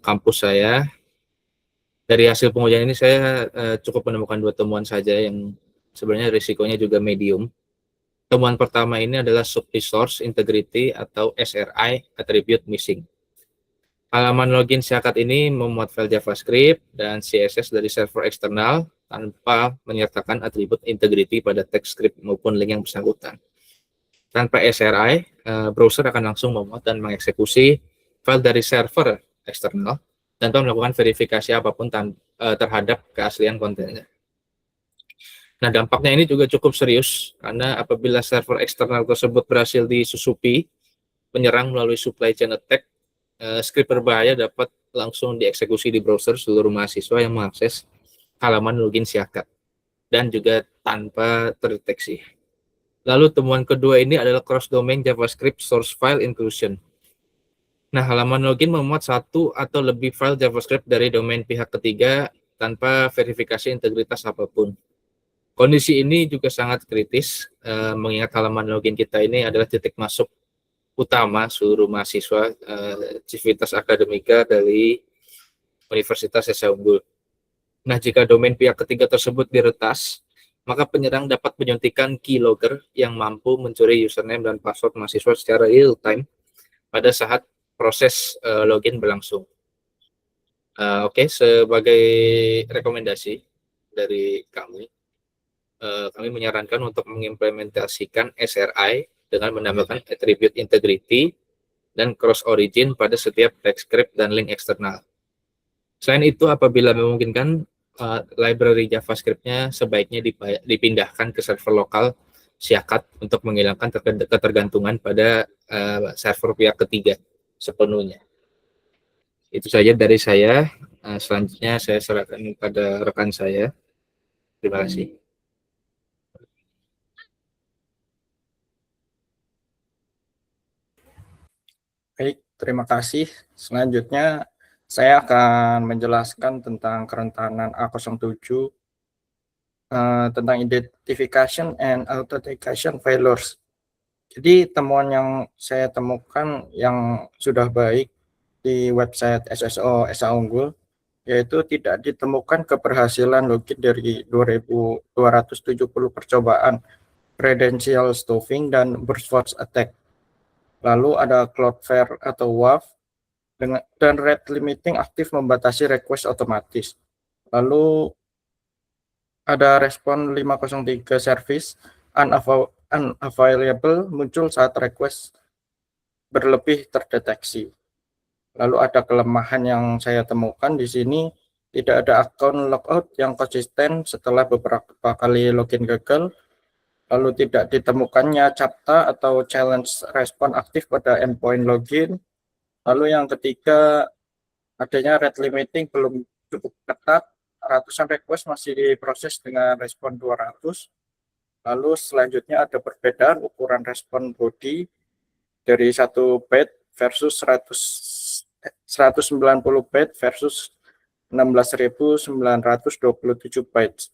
kampus saya. Dari hasil pengujian ini saya cukup menemukan 2 temuan saja yang sebenarnya risikonya juga medium. Temuan pertama ini adalah sub-resource integrity atau SRI attribute missing. Halaman login Siakat ini memuat file JavaScript dan CSS dari server eksternal tanpa menyertakan atribut integrity pada teks script maupun link yang bersangkutan. Tanpa SRI, browser akan langsung memuat dan mengeksekusi file dari server eksternal tanpa melakukan verifikasi apapun terhadap keaslian kontennya. Nah, dampaknya ini juga cukup serius karena apabila server eksternal tersebut berhasil disusupi penyerang melalui supply chain attack, script berbahaya dapat langsung dieksekusi di browser seluruh mahasiswa yang mengakses halaman login Siakat dan juga tanpa terdeteksi. Lalu temuan kedua ini adalah cross-domain JavaScript source file inclusion. Nah, halaman login memuat 1 atau lebih file JavaScript dari domain pihak ketiga tanpa verifikasi integritas apapun. Kondisi ini juga sangat kritis, mengingat halaman login kita ini adalah titik masuk utama seluruh mahasiswa Civitas Akademika dari Universitas Esa Unggul. Nah, jika domain pihak ketiga tersebut diretas, maka penyerang dapat menyuntikkan keylogger yang mampu mencuri username dan password mahasiswa secara real time pada saat proses login berlangsung. Oke, sebagai rekomendasi dari kami menyarankan untuk mengimplementasikan SRI dengan menambahkan attribute integrity dan cross origin pada setiap text script dan link eksternal. Selain itu, apabila memungkinkan, library JavaScript-nya sebaiknya dipindahkan ke server lokal Siakat untuk menghilangkan ketergantungan pada server pihak ketiga sepenuhnya. Itu saja dari saya. Selanjutnya saya serahkan pada rekan saya. Terima kasih. Baik, terima kasih. Selanjutnya saya akan menjelaskan tentang kerentanan A07 tentang identification and authentication failures. Jadi temuan yang saya temukan yang sudah baik di website SSO Esa Unggul, yaitu tidak ditemukan keberhasilan login dari 2.270 percobaan credential stuffing dan burst force attack. Lalu ada Cloudflare atau WAF dan rate limiting aktif membatasi request otomatis. Lalu ada respon 503 service unavailable muncul saat request berlebih terdeteksi. Lalu ada kelemahan yang saya temukan di sini, tidak ada akun logout yang konsisten setelah beberapa kali login gagal. Lalu tidak ditemukannya CAPTCHA atau challenge respon aktif pada endpoint login. Lalu yang ketiga, adanya rate limiting belum cukup ketat, ratusan request masih diproses dengan respon 200. Lalu selanjutnya ada perbedaan ukuran respon body dari 1 byte versus 190 byte versus 16.927 bytes,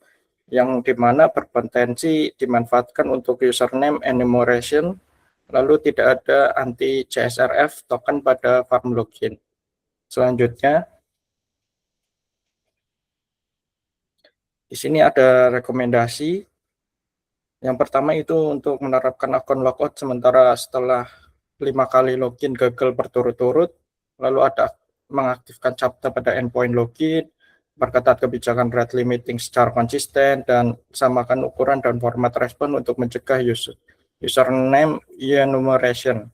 yang dimana berpotensi dimanfaatkan untuk username enumeration, lalu tidak ada anti CSRF token pada farm login. Selanjutnya, di sini ada rekomendasi. Yang pertama itu untuk menerapkan akun logout sementara setelah 5 kali login gagal berturut-turut, lalu ada mengaktifkan CAPTCHA pada endpoint login, perketat kebijakan rate limiting secara konsisten, dan samakan ukuran dan format respon untuk mencegah username enumeration.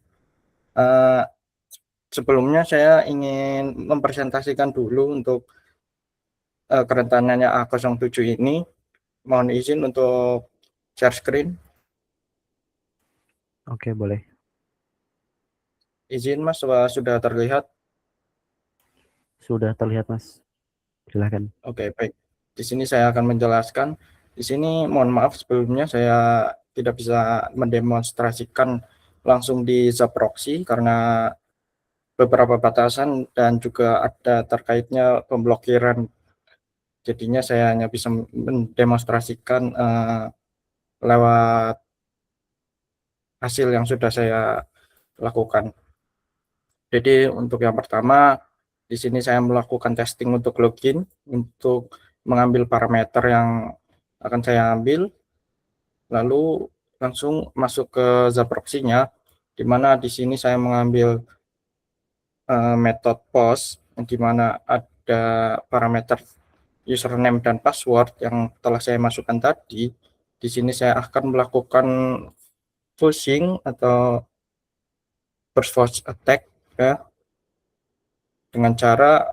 Sebelumnya saya ingin mempresentasikan dulu untuk kerentanannya A07 ini. Mohon izin untuk share screen. Oke, boleh. Izin Mas, sudah terlihat? Sudah terlihat, Mas. Silahkan. Oke, baik. Di sini saya akan menjelaskan. Di sini mohon maaf sebelumnya saya tidak bisa mendemonstrasikan langsung di Zaproxy karena beberapa batasan dan juga ada terkaitnya pemblokiran. Jadinya saya hanya bisa mendemonstrasikan lewat hasil yang sudah saya lakukan. Jadi untuk yang pertama, di sini saya melakukan testing untuk login, untuk mengambil parameter yang akan saya ambil, lalu langsung masuk ke Zaproxy-nya, di mana di sini saya mengambil metode post, di mana ada parameter username dan password yang telah saya masukkan tadi. Di sini saya akan melakukan phishing atau burst force attack ya, dengan cara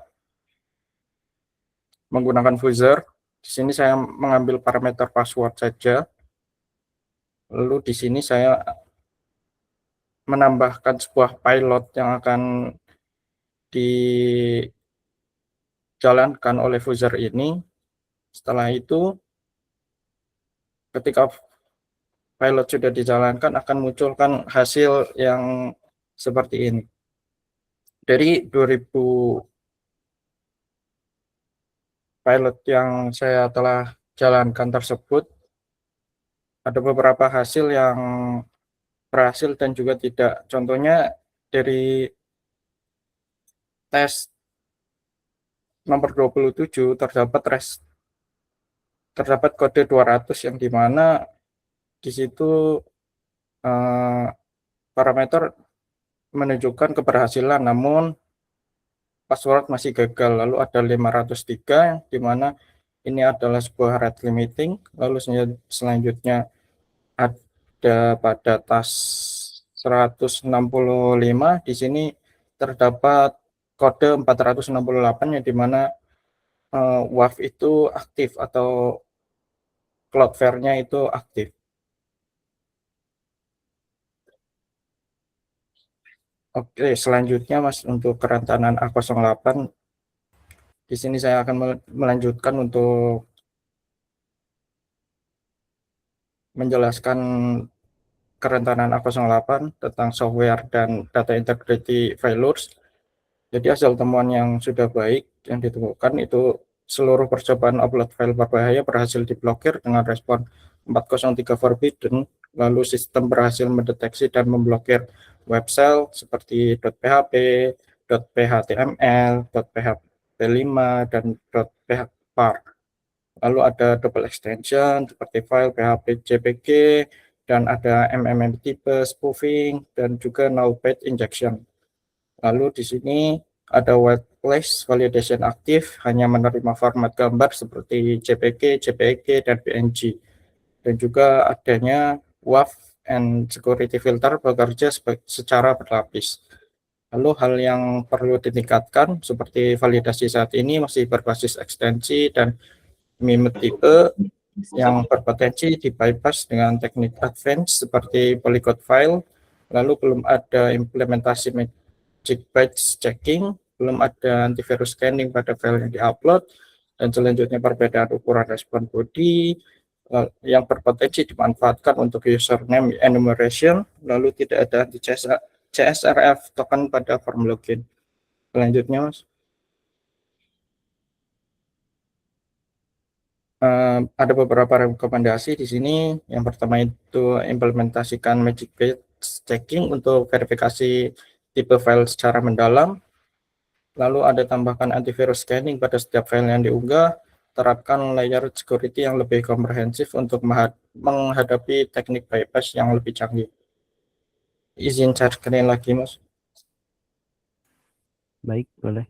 menggunakan fuzzer. Di sini saya mengambil parameter password saja. Lalu di sini saya menambahkan sebuah pilot yang akan dijalankan oleh fuzzer ini. Setelah itu, ketika pilot sudah dijalankan, akan munculkan hasil yang seperti ini. Dari 2000 pilot yang saya telah jalankan tersebut, ada beberapa hasil yang berhasil dan juga tidak. Contohnya dari tes nomor 27 terdapat kode 200 yang dimana di situ parameter menunjukkan keberhasilan, namun password masih gagal. Lalu ada 503 yang dimana ini adalah sebuah rate limiting. Lalu selanjutnya ada pada tas 165, di sini terdapat kode 468 yang dimana WAF itu aktif atau Cloudflare-nya itu aktif. Oke, selanjutnya Mas, untuk kerentanan A08, di sini saya akan melanjutkan untuk menjelaskan kerentanan A08 tentang software dan data integrity failures. Jadi hasil temuan yang sudah baik yang ditemukan itu seluruh percobaan upload file berbahaya berhasil diblokir dengan respon 403 forbidden. Lalu sistem berhasil mendeteksi dan memblokir web shell seperti .php, .phtml, .php5, dan .phpar. Lalu ada double extension seperti file PHP JPG, dan ada MMM type spoofing, dan juga null page injection. Lalu di sini ada white place validation aktif, hanya menerima format gambar seperti JPG, JPEG, dan PNG. Dan juga adanya WAF and security filter bekerja secara berlapis. Lalu hal yang perlu ditingkatkan seperti validasi saat ini masih berbasis ekstensi dan meme type yang berpotensi di bypass dengan teknik advance seperti polycode file. Lalu belum ada implementasi magic batch checking, belum ada antivirus scanning pada file yang diupload, dan selanjutnya perbedaan ukuran respon body yang berpotensi dimanfaatkan untuk username enumeration, lalu tidak ada anti CSRF token pada form login. Selanjutnya Mas, ada beberapa rekomendasi di sini. Yang pertama itu implementasikan magic batch checking untuk verifikasi tipe file secara mendalam. Lalu ada tambahkan antivirus scanning pada setiap file yang diunggah. Terapkan layer security yang lebih komprehensif untuk menghadapi teknik bypass yang lebih canggih. Izin share screen lagi Mas. Baik, boleh.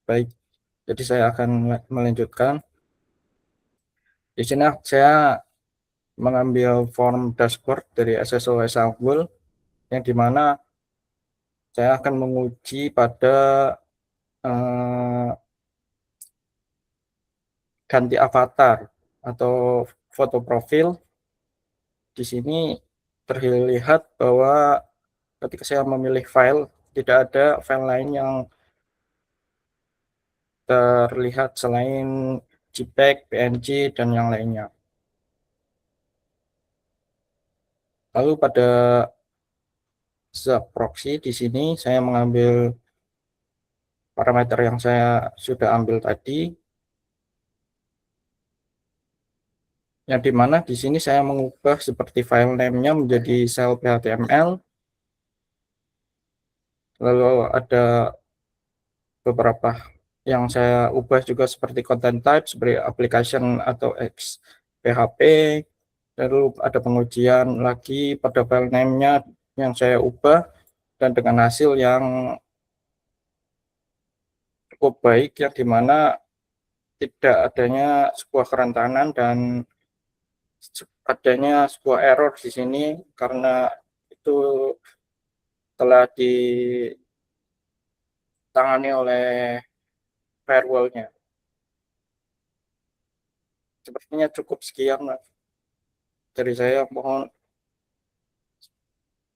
Baik, jadi saya akan melanjutkan. Di sini saya mengambil form dashboard dari SSO Esa Unggul, yang dimana saya akan menguji pada ganti avatar atau foto profil. Di sini terlihat bahwa ketika saya memilih file, tidak ada file lain yang terlihat selain JPEG, PNG, dan yang lainnya. Lalu pada sub proxy di sini saya mengambil parameter yang saya sudah ambil tadi, yang dimana di sini saya mengubah seperti file name-nya menjadi cell.html. Lalu ada beberapa yang saya ubah juga seperti content type, seperti application atau XPHP. Lalu ada pengujian lagi pada file name-nya yang saya ubah, dan dengan hasil yang cukup baik, yang dimana tidak adanya sebuah kerentanan dan adanya sebuah error di sini karena itu telah ditangani oleh firewall-nya. Sepertinya cukup sekian dari saya, mohon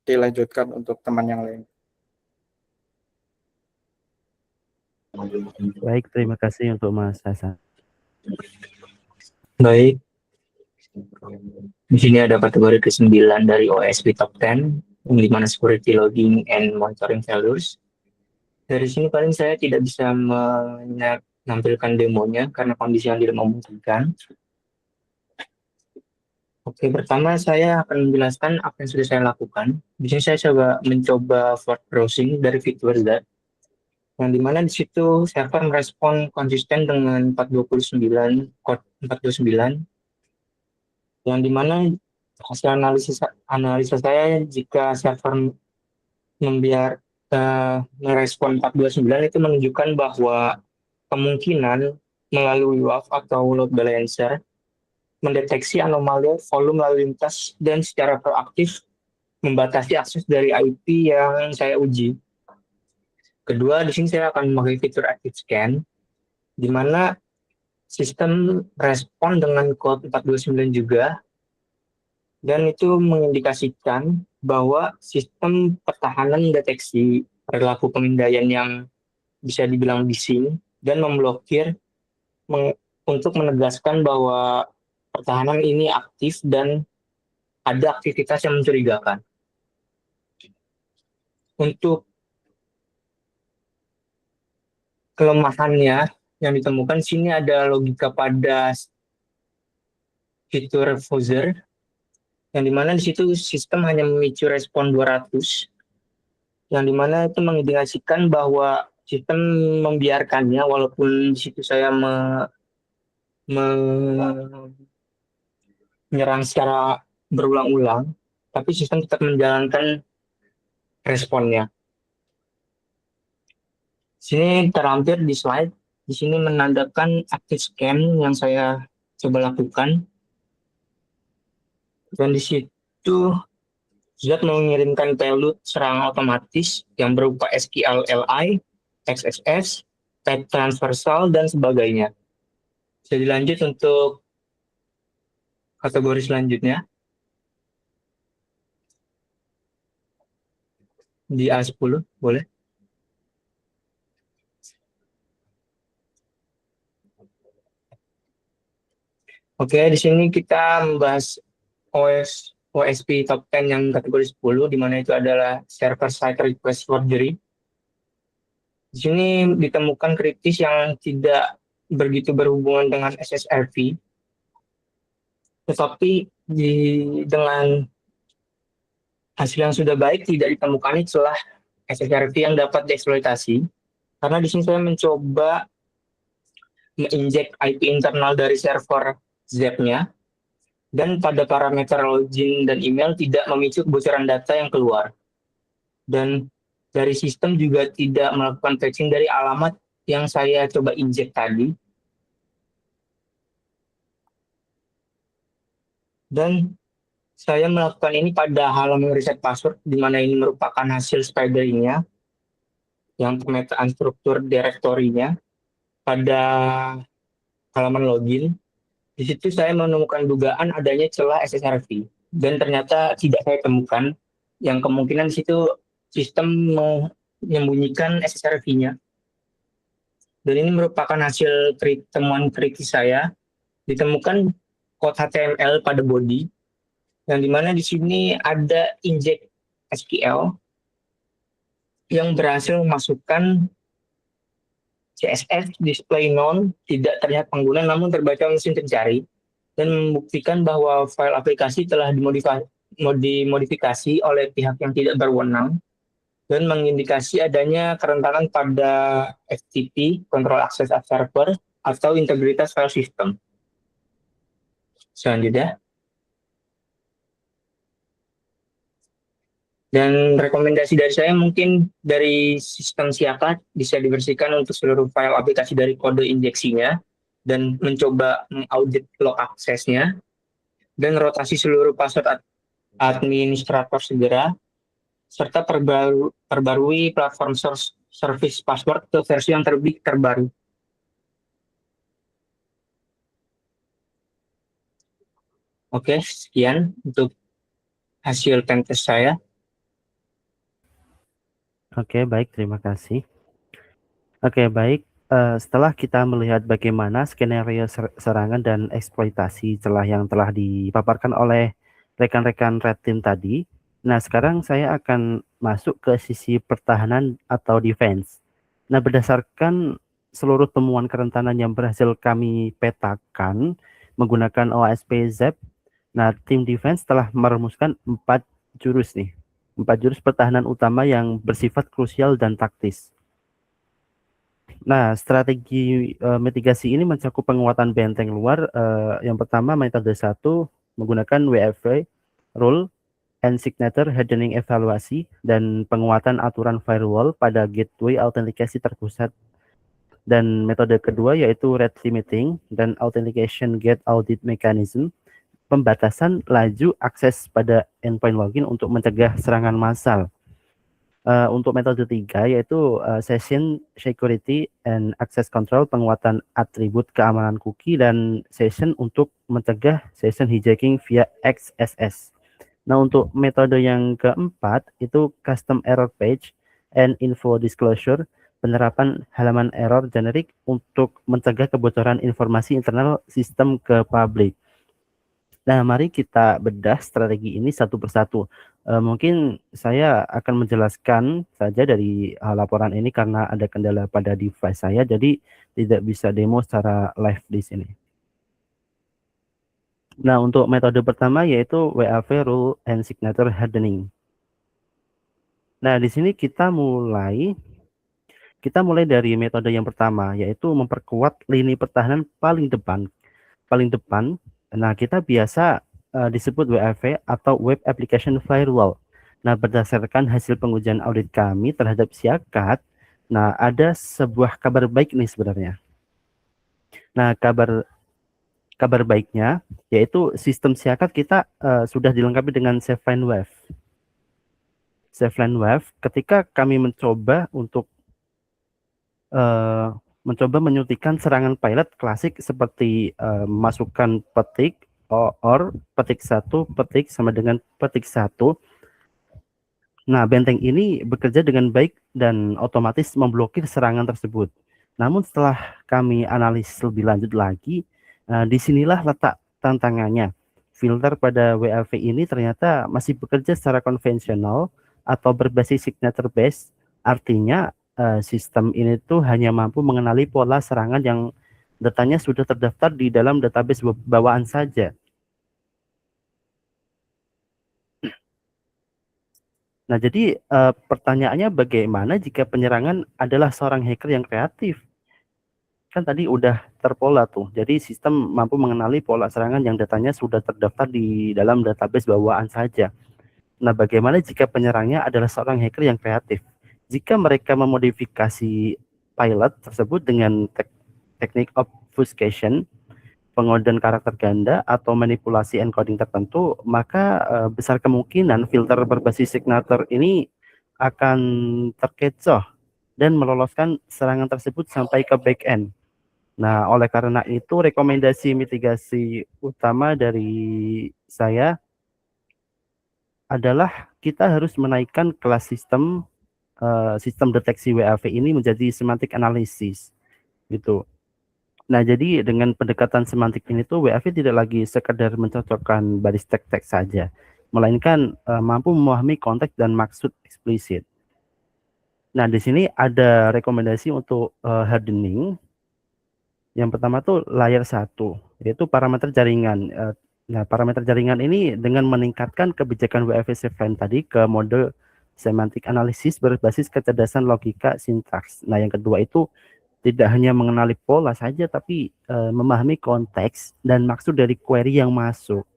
dilanjutkan untuk teman yang lain. Baik, terima kasih untuk Mas Hasan. Baik. Di sini ada kategori ke-9 dari OSP Top 10, di mana security logging and monitoring failures. Dari sini paling saya tidak bisa menampilkan demonya karena kondisi yang tidak memungkinkan. Oke, pertama saya akan menjelaskan apa yang sudah saya lakukan. Di sini saya mencoba forward browsing dari fitur Z, yang dimana di situ server merespon konsisten dengan 429, kode 429, yang dimana hasil analisa saya, jika server merespon 429 itu menunjukkan bahwa kemungkinan melalui WAF atau load balancer mendeteksi anomali volume lalu lintas dan secara proaktif membatasi akses dari IP yang saya uji. Kedua, di sini saya akan memakai fitur Active Scan, di mana sistem respon dengan kode 429 juga, dan itu mengindikasikan bahwa sistem pertahanan mendeteksi perilaku pemindaian yang bisa dibilang bising dan memblokir untuk menegaskan bahwa pertahanan ini aktif dan ada aktivitas yang mencurigakan. Untuk kelemahannya yang ditemukan, sini ada logika pada fitur fuzzer, yang dimana di situ sistem hanya memicu respon 200, yang dimana itu mengindikasikan bahwa sistem membiarkannya, walaupun di situ saya menyerang secara berulang-ulang, tapi sistem tetap menjalankan responnya. Sini terlampir di slide, di sini menandakan active scan yang saya coba lakukan, dan di situ Zat mengirimkan payload serangan otomatis yang berupa SQLi, XSS, type transversal, dan sebagainya. Bisa dilanjut untuk kategori selanjutnya. Di A10, boleh. Oke, di sini kita membahas OSP Top 10 yang kategori 10, di mana itu adalah server-side request forgery. Di sini ditemukan kritis yang tidak begitu berhubungan dengan SSRV, tetapi dengan hasil yang sudah baik tidak ditemukan celah SSRV yang dapat dieksploitasi. Karena di sini saya mencoba menginjek IP internal dari server Z-nya, dan pada parameter login dan email tidak memicu kebocoran data yang keluar. Dan dari sistem juga tidak melakukan fetching dari alamat yang saya coba injek tadi. Dan saya melakukan ini pada halaman reset password, di mana ini merupakan hasil spider-nya, yang pemetaan struktur direktorinya pada halaman login. Di situ saya menemukan dugaan adanya celah SSRV, dan ternyata tidak saya temukan, yang kemungkinan di situ sistem menyembunyikan SSRV-nya. Dan ini merupakan hasil temuan kritis saya. Ditemukan kode HTML pada body, yang dimana di sini ada inject SQL yang berhasil memasukkan CSS display none tidak terlihat pengguna namun terbaca mesin pencari, dan membuktikan bahwa file aplikasi telah dimodifikasi oleh pihak yang tidak berwenang, dan mengindikasi adanya kerentanan pada FTP, Control Access Server, atau integritas file system. Selanjutnya. Dan rekomendasi dari saya mungkin dari sistem Siakat bisa dibersihkan untuk seluruh file aplikasi dari kode injeksinya, dan mencoba mengaudit log aksesnya, dan rotasi seluruh password administrator segera, serta perbarui platform service password ke versi yang terbaru. Oke, sekian untuk hasil pentest saya. Oke, baik, terima kasih. Oke, baik. Setelah kita melihat bagaimana skenario serangan dan eksploitasi celah yang telah dipaparkan oleh rekan-rekan Red Team tadi, nah sekarang saya akan masuk ke sisi pertahanan atau defense. Nah, berdasarkan seluruh temuan kerentanan yang berhasil kami petakan menggunakan OSP ZEP, nah tim defense telah merumuskan 4 jurus nih. 4 jurus pertahanan utama yang bersifat krusial dan taktis. Nah, strategi mitigasi ini mencakup penguatan benteng luar. Yang pertama, metode 1 menggunakan WFA, Rule and Signature Hardening Evaluasi, dan penguatan aturan firewall pada gateway autentikasi terpusat. Dan metode kedua yaitu Red Limiting dan Authentication Gate Audit Mechanism, pembatasan laju akses pada endpoint login untuk mencegah serangan massal. Untuk metode 3 yaitu Session Security and Access Control, penguatan atribut keamanan cookie dan session untuk mencegah session hijacking via XSS. Nah, untuk metode yang keempat itu Custom Error Page and Info Disclosure, penerapan halaman error generik untuk mencegah kebocoran informasi internal sistem ke publik. Nah, mari kita bedah strategi ini satu persatu. Mungkin saya akan menjelaskan saja dari laporan ini karena ada kendala pada device saya, jadi tidak bisa demo secara live di sini. Nah, untuk metode pertama yaitu WAV Rule and Signature Hardening. Nah, di sini kita mulai dari metode yang pertama, yaitu memperkuat lini pertahanan paling depan. Nah, kita biasa disebut WAV atau Web Application Firewall. Nah, berdasarkan hasil pengujian audit kami terhadap Siakat, nah ada sebuah kabar baik nih sebenarnya. Nah, kabar baiknya yaitu sistem Siakat kita sudah dilengkapi dengan SafeLine WAV. SafeLine WAV ketika kami mencoba untuk menyuntikkan serangan pilot klasik seperti masukkan petik or petik 1 petik sama dengan petik 1. Nah, benteng ini bekerja dengan baik dan otomatis memblokir serangan tersebut. Namun setelah kami analisis lebih lanjut lagi, disinilah letak tantangannya. Filter pada WAV ini ternyata masih bekerja secara konvensional atau berbasis signature based, artinya sistem ini tuh hanya mampu mengenali pola serangan yang datanya sudah terdaftar di dalam database bawaan saja. Nah, jadi pertanyaannya bagaimana jika penyerangan adalah seorang hacker yang kreatif? Kan tadi udah terpola tuh. Jadi sistem mampu mengenali pola serangan yang datanya sudah terdaftar di dalam database bawaan saja. Nah, bagaimana jika penyerangnya adalah seorang hacker yang kreatif? Jika mereka memodifikasi pilot tersebut dengan teknik obfuscation, pengodaan karakter ganda atau manipulasi encoding tertentu, maka besar kemungkinan filter berbasis signature ini akan terkecoh dan meloloskan serangan tersebut sampai ke backend. Nah, oleh karena itu rekomendasi mitigasi utama dari saya adalah kita harus menaikkan kelas sistem deteksi WAV ini menjadi semantic analysis gitu. Nah, jadi dengan pendekatan semantik ini tuh WAV tidak lagi sekedar mencocokkan baris teks saja, melainkan mampu memahami konteks dan maksud eksplisit. Nah, di sini ada rekomendasi untuk hardening. Yang pertama tuh layer 1, yaitu parameter jaringan. Nah, parameter jaringan ini dengan meningkatkan kebijakan WAV Safe tadi ke mode semantic analysis berbasis kecerdasan logika sintaks. Nah, yang kedua itu tidak hanya mengenali pola saja, tapi memahami konteks dan maksud dari query yang masuk.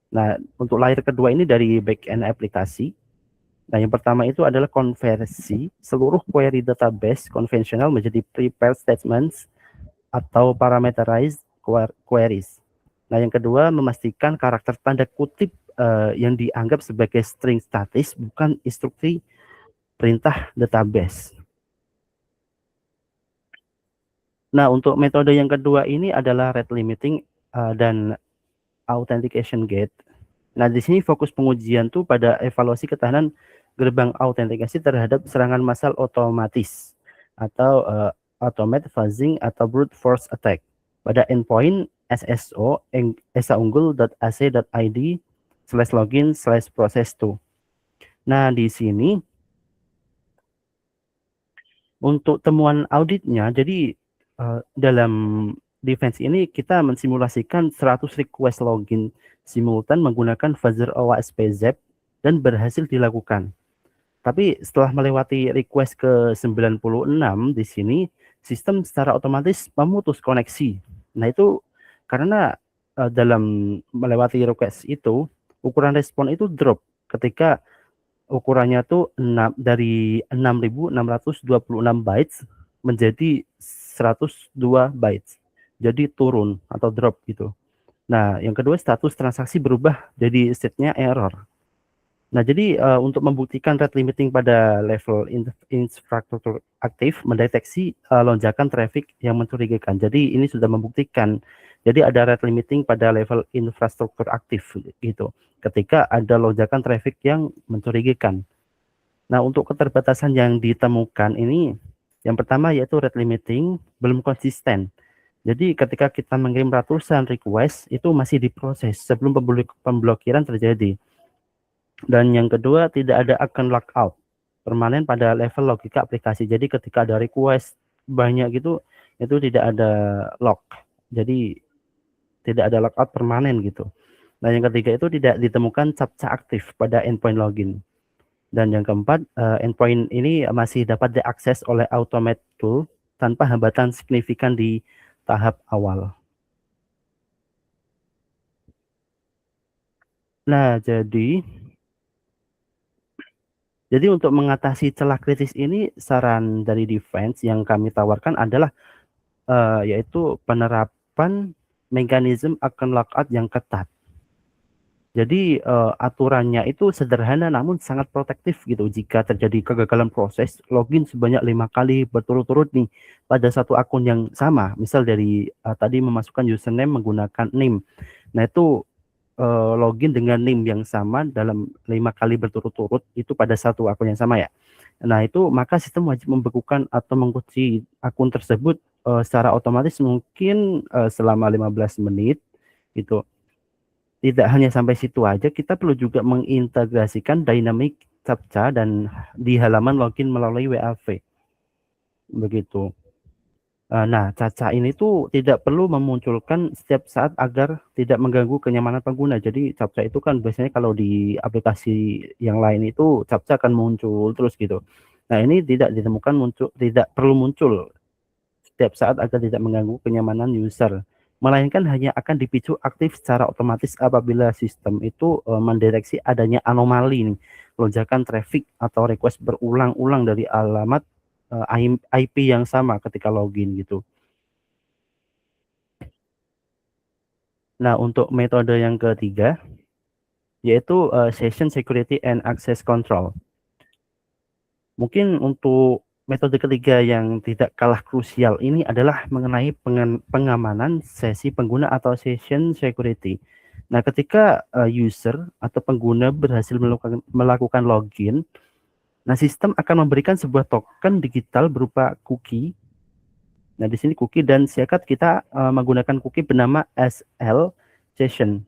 Nah, untuk layer kedua ini dari backend aplikasi. Nah, yang pertama itu adalah konversi seluruh query database konvensional menjadi prepared statements atau parameterized queries. Nah, yang kedua memastikan karakter tanda kutip yang dianggap sebagai string statis bukan instruksi perintah database. Nah, untuk metode yang kedua ini adalah rate limiting dan authentication gate. Nah, di sini fokus pengujian tuh pada evaluasi ketahanan gerbang autentikasi terhadap serangan massal otomatis atau automate fuzzing atau brute force attack pada endpoint SSO esaunggul.ac.id/login/process2. Nah, di sini untuk temuan auditnya, jadi dalam defense ini kita mensimulasikan 100 request login simultan menggunakan fuzzer OWASP-ZEP dan berhasil dilakukan. Tapi setelah melewati request ke 96 di sini, sistem secara otomatis memutus koneksi. Nah, itu karena dalam melewati request itu, ukuran respon itu drop ketika ukurannya tuh dari 6.626 bytes menjadi 102 bytes. Jadi turun atau drop gitu. Nah, yang kedua status transaksi berubah jadi state-nya error. Nah, jadi untuk membuktikan rate limiting pada level infrastruktur aktif mendeteksi lonjakan traffic yang mencurigakan. Jadi ini sudah membuktikan. Jadi ada rate limiting pada level infrastruktur aktif gitu. Ketika ada lonjakan traffic yang mencurigakan. Nah, untuk keterbatasan yang ditemukan ini, yang pertama yaitu rate limiting belum konsisten. Jadi ketika kita mengirim ratusan request itu masih diproses sebelum pemblokiran terjadi. Dan yang kedua, tidak ada akan lockout permanen pada level logika aplikasi. Jadi ketika ada request banyak gitu, itu tidak ada lock. Jadi tidak ada lockout permanen gitu. Nah, yang ketiga itu tidak ditemukan captcha aktif pada endpoint login. Dan yang keempat, endpoint ini masih dapat diakses oleh automate tool tanpa hambatan signifikan di tahap awal. Nah, jadi untuk mengatasi celah kritis ini, saran dari defense yang kami tawarkan adalah yaitu penerapan mekanisme akan lockout yang ketat. Jadi aturannya itu sederhana namun sangat protektif gitu. Jika terjadi kegagalan proses login sebanyak 5 kali berturut-turut nih pada satu akun yang sama, misal dari tadi memasukkan username menggunakan name. Nah, itu login dengan NIM yang sama dalam 5 kali berturut-turut itu pada satu akun yang sama ya. Nah, itu maka sistem wajib membekukan atau mengunci akun tersebut secara otomatis mungkin selama 15 menit gitu. Tidak hanya sampai situ aja, kita perlu juga mengintegrasikan dynamic captcha dan di halaman login melalui WAV. Begitu. Nah, captcha ini tuh tidak perlu memunculkan setiap saat agar tidak mengganggu kenyamanan pengguna. Jadi captcha itu kan biasanya kalau di aplikasi yang lain itu captcha akan muncul terus gitu. Nah, ini tidak perlu muncul setiap saat agar tidak mengganggu kenyamanan user. Melainkan hanya akan dipicu aktif secara otomatis apabila sistem itu mendeteksi adanya anomali nih, lonjakan traffic atau request berulang-ulang dari alamat IP yang sama ketika login gitu. Nah, untuk metode yang ketiga, yaitu Session Security and Access Control. Mungkin untuk metode ketiga yang tidak kalah krusial ini adalah mengenai pengamanan sesi pengguna atau session security. Nah, ketika user atau pengguna berhasil melakukan login, nah sistem akan memberikan sebuah token digital berupa cookie. Nah, di sini cookie dan syakat kita menggunakan cookie bernama SL session.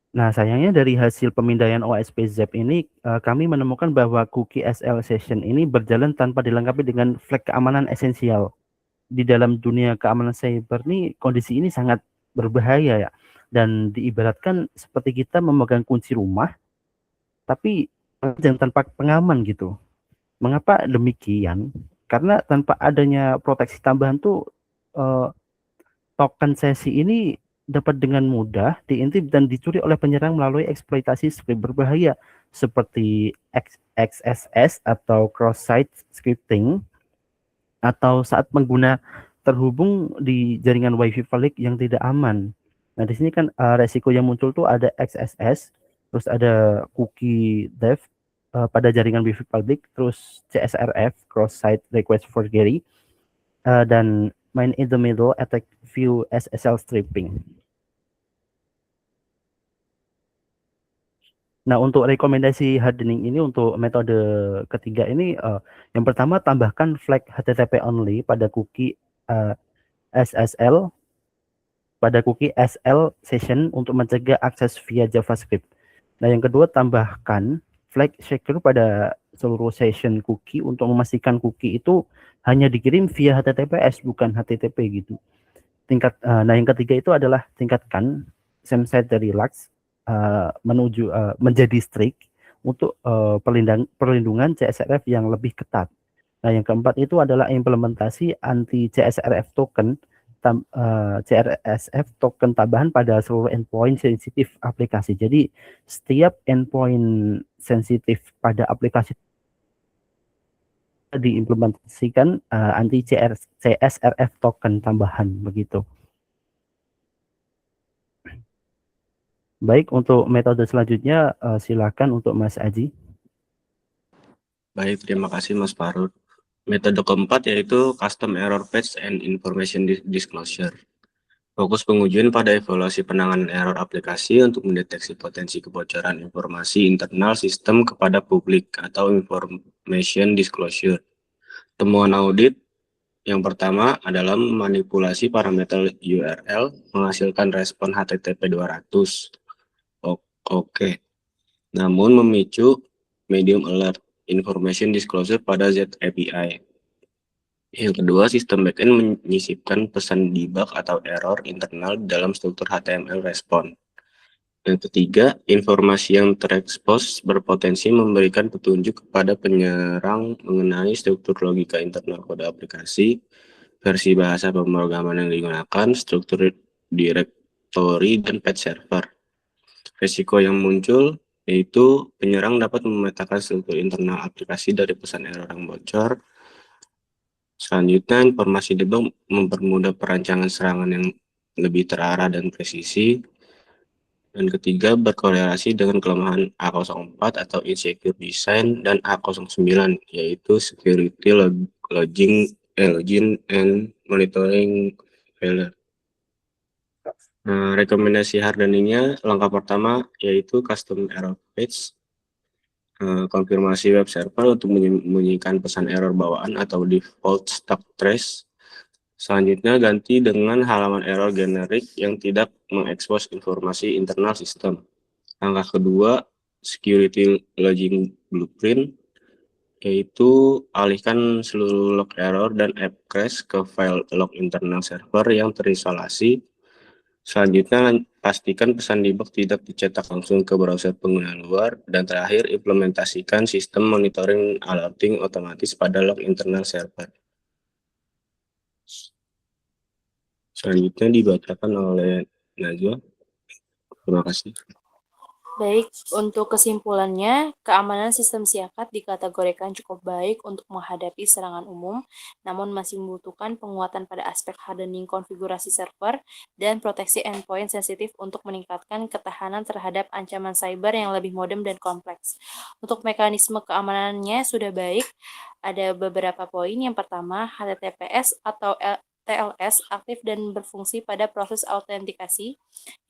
Nah, sayangnya dari hasil pemindaian OSP ZEP ini, kami menemukan bahwa cookie SL session ini berjalan tanpa dilengkapi dengan flag keamanan esensial. Di dalam dunia keamanan cyber nih, kondisi ini sangat berbahaya ya. Dan diibaratkan seperti kita memegang kunci rumah, tapi jangan tanpa pengaman gitu. Mengapa demikian? Karena tanpa adanya proteksi tambahan tuh, token sesi ini dapat dengan mudah diintip dan dicuri oleh penyerang melalui eksploitasi script berbahaya seperti XSS atau cross-site scripting, atau saat pengguna terhubung di jaringan WiFi public yang tidak aman. Nah, di sini kan resiko yang muncul tuh ada XSS, terus ada cookie dev pada jaringan WiFi public, terus CSRF cross-site request forgery, dan man in the middle attack view SSL stripping. Nah, untuk rekomendasi hardening ini untuk metode ketiga ini, yang pertama tambahkan flag HTTP only pada cookie SSL pada cookie SL session untuk mencegah akses via JavaScript. Nah, yang kedua tambahkan flag secure pada seluruh session cookie untuk memastikan cookie itu hanya dikirim via HTTPS bukan HTTP gitu. Nah, yang ketiga itu adalah tingkatkan same-side dari Lux menuju menjadi strict untuk perlindungan CSRF yang lebih ketat. Nah, yang keempat itu adalah implementasi anti CSRF token CRSF token tambahan pada seluruh endpoint sensitif aplikasi. Jadi setiap endpoint sensitif pada aplikasi diimplementasikan anti CSRF token tambahan begitu. Baik, untuk metode selanjutnya silakan untuk Mas Aji. Baik, terima kasih Mas Farud. Metode keempat yaitu Custom Error Patch and Information Disclosure. Fokus pengujian pada evaluasi penanganan error aplikasi untuk mendeteksi potensi kebocoran informasi internal sistem kepada publik atau Information Disclosure. Temuan audit yang pertama adalah manipulasi parameter URL menghasilkan respon HTTP 200. Oke. Namun memicu medium alert information disclosure pada ZAPI. Yang kedua, sistem backend menyisipkan pesan debug atau error internal dalam struktur HTML respon. Yang ketiga, informasi yang terekspos berpotensi memberikan petunjuk kepada penyerang mengenai struktur logika internal kode aplikasi, versi bahasa pemrograman yang digunakan, struktur directory, dan patch server. Risiko yang muncul yaitu penyerang dapat memetakan struktur internal aplikasi dari pesan error yang bocor. Selanjutnya, informasi debug mempermudah perancangan serangan yang lebih terarah dan presisi. Dan ketiga, berkorelasi dengan kelemahan A04 atau insecure design dan A09, yaitu security login and monitoring failure. Rekomendasi hardeningnya, langkah pertama yaitu custom error patch, konfirmasi web server untuk menyembunyikan pesan error bawaan atau default stack trace. Selanjutnya, ganti dengan halaman error generik yang tidak mengekspos informasi internal sistem. Langkah kedua, security logging blueprint, yaitu alihkan seluruh log error dan app crash ke file log internal server yang terisolasi. Selanjutnya, pastikan pesan debug tidak dicetak langsung ke browser pengguna luar. Dan terakhir, implementasikan sistem monitoring alerting otomatis pada log internal server. Selanjutnya dibacakan oleh Najwa. Terima kasih. Baik, untuk kesimpulannya, keamanan sistem SIACAT dikategorikan cukup baik untuk menghadapi serangan umum, namun masih membutuhkan penguatan pada aspek hardening konfigurasi server dan proteksi endpoint sensitif untuk meningkatkan ketahanan terhadap ancaman cyber yang lebih modern dan kompleks. Untuk mekanisme keamanannya sudah baik, ada beberapa poin. Yang pertama, HTTPS atau TLS aktif dan berfungsi pada proses autentikasi.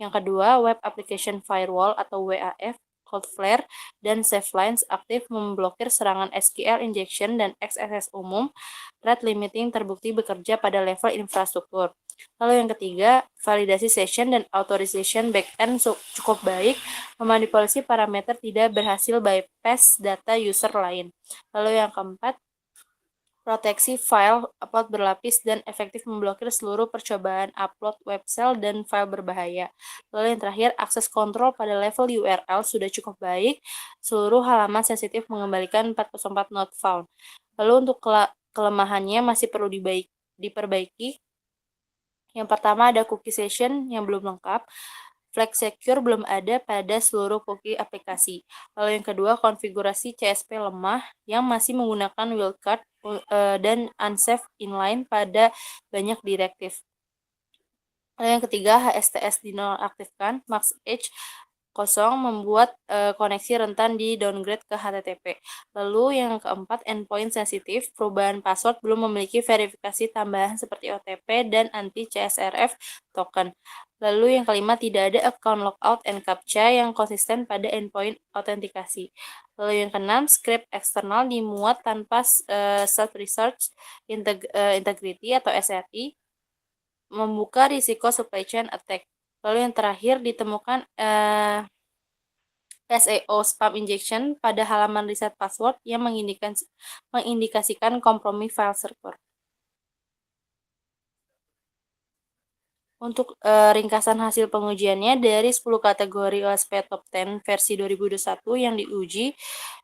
Yang kedua, Web Application Firewall atau WAF, Cloudflare, dan SafeLines aktif memblokir serangan SQL injection dan XSS umum. Threat limiting terbukti bekerja pada level infrastruktur. Lalu yang ketiga, validasi session dan authorization backend cukup baik, memanipulasi parameter tidak berhasil bypass data user lain. Lalu yang keempat, proteksi file upload berlapis dan efektif memblokir seluruh percobaan upload web shell dan file berbahaya. Lalu yang terakhir, akses kontrol pada level URL sudah cukup baik. Seluruh halaman sensitif mengembalikan 404 not found. Lalu untuk kelemahannya masih perlu diperbaiki. Yang pertama ada cookie session yang belum lengkap. Flag secure belum ada pada seluruh cookie aplikasi. Lalu yang kedua, konfigurasi CSP lemah yang masih menggunakan wildcard dan unsafe inline pada banyak direktif. Lalu yang ketiga, HSTS dinonaktifkan, max edge kosong membuat koneksi rentan di downgrade ke HTTP. Lalu yang keempat, endpoint sensitif, perubahan password belum memiliki verifikasi tambahan seperti OTP dan anti CSRF token. Lalu yang kelima, tidak ada account logout and CAPTCHA yang konsisten pada endpoint autentikasi. Lalu yang keenam, script eksternal dimuat tanpa self-research integrity atau SRI, membuka risiko supply chain attack. Lalu yang terakhir, ditemukan SEO spam injection pada halaman reset password yang mengindikasikan kompromi file server. Untuk ringkasan hasil pengujiannya, dari 10 kategori OSP Top 10 versi 2021 yang diuji,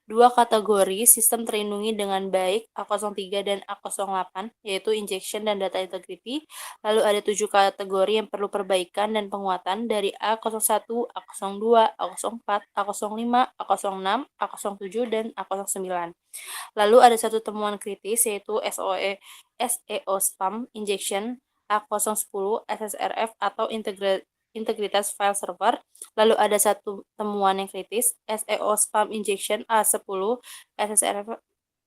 2 kategori sistem terlindungi dengan baik A03 dan A08, yaitu injection dan data integrity. Lalu ada 7 kategori yang perlu perbaikan dan penguatan dari A01, A02, A04, A05, A06, A07, dan A09. Lalu ada 1 temuan kritis, yaitu SEO spam injection A010 SSRF atau integritas file server. Lalu ada 1 temuan yang kritis, SEO spam injection A10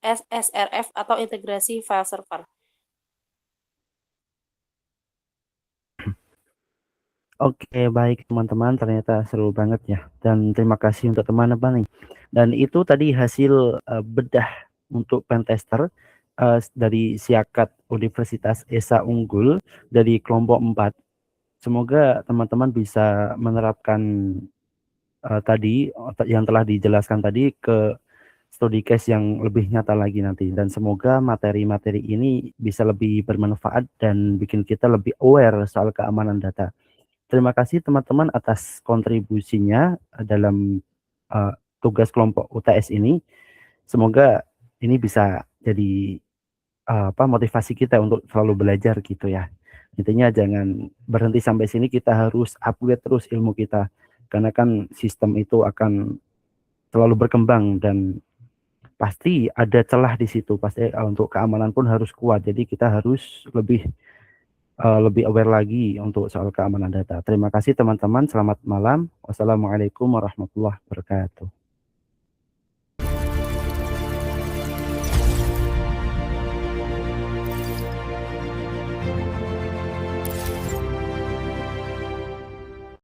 SSRF atau integrasi file server. Oke, baik teman-teman, ternyata seru banget ya. Dan terima kasih untuk teman-teman nih. Dan itu tadi hasil bedah untuk pentester dari SIACAT Universitas Esa Unggul dari kelompok 4. Semoga teman-teman bisa menerapkan tadi yang telah dijelaskan tadi ke studi case yang lebih nyata lagi nanti. Dan semoga materi-materi ini bisa lebih bermanfaat dan bikin kita lebih aware soal keamanan data. Terima kasih teman-teman atas kontribusinya dalam tugas kelompok UTS ini. Semoga ini bisa jadi motivasi kita untuk selalu belajar gitu ya. Intinya jangan berhenti sampai sini, kita harus upgrade terus ilmu kita. Karena kan sistem itu akan selalu berkembang dan pasti ada celah di situ. Pasti untuk keamanan pun harus kuat. Jadi kita harus lebih aware lagi untuk soal keamanan data. Terima kasih teman-teman. Selamat malam. Wassalamualaikum warahmatullahi wabarakatuh.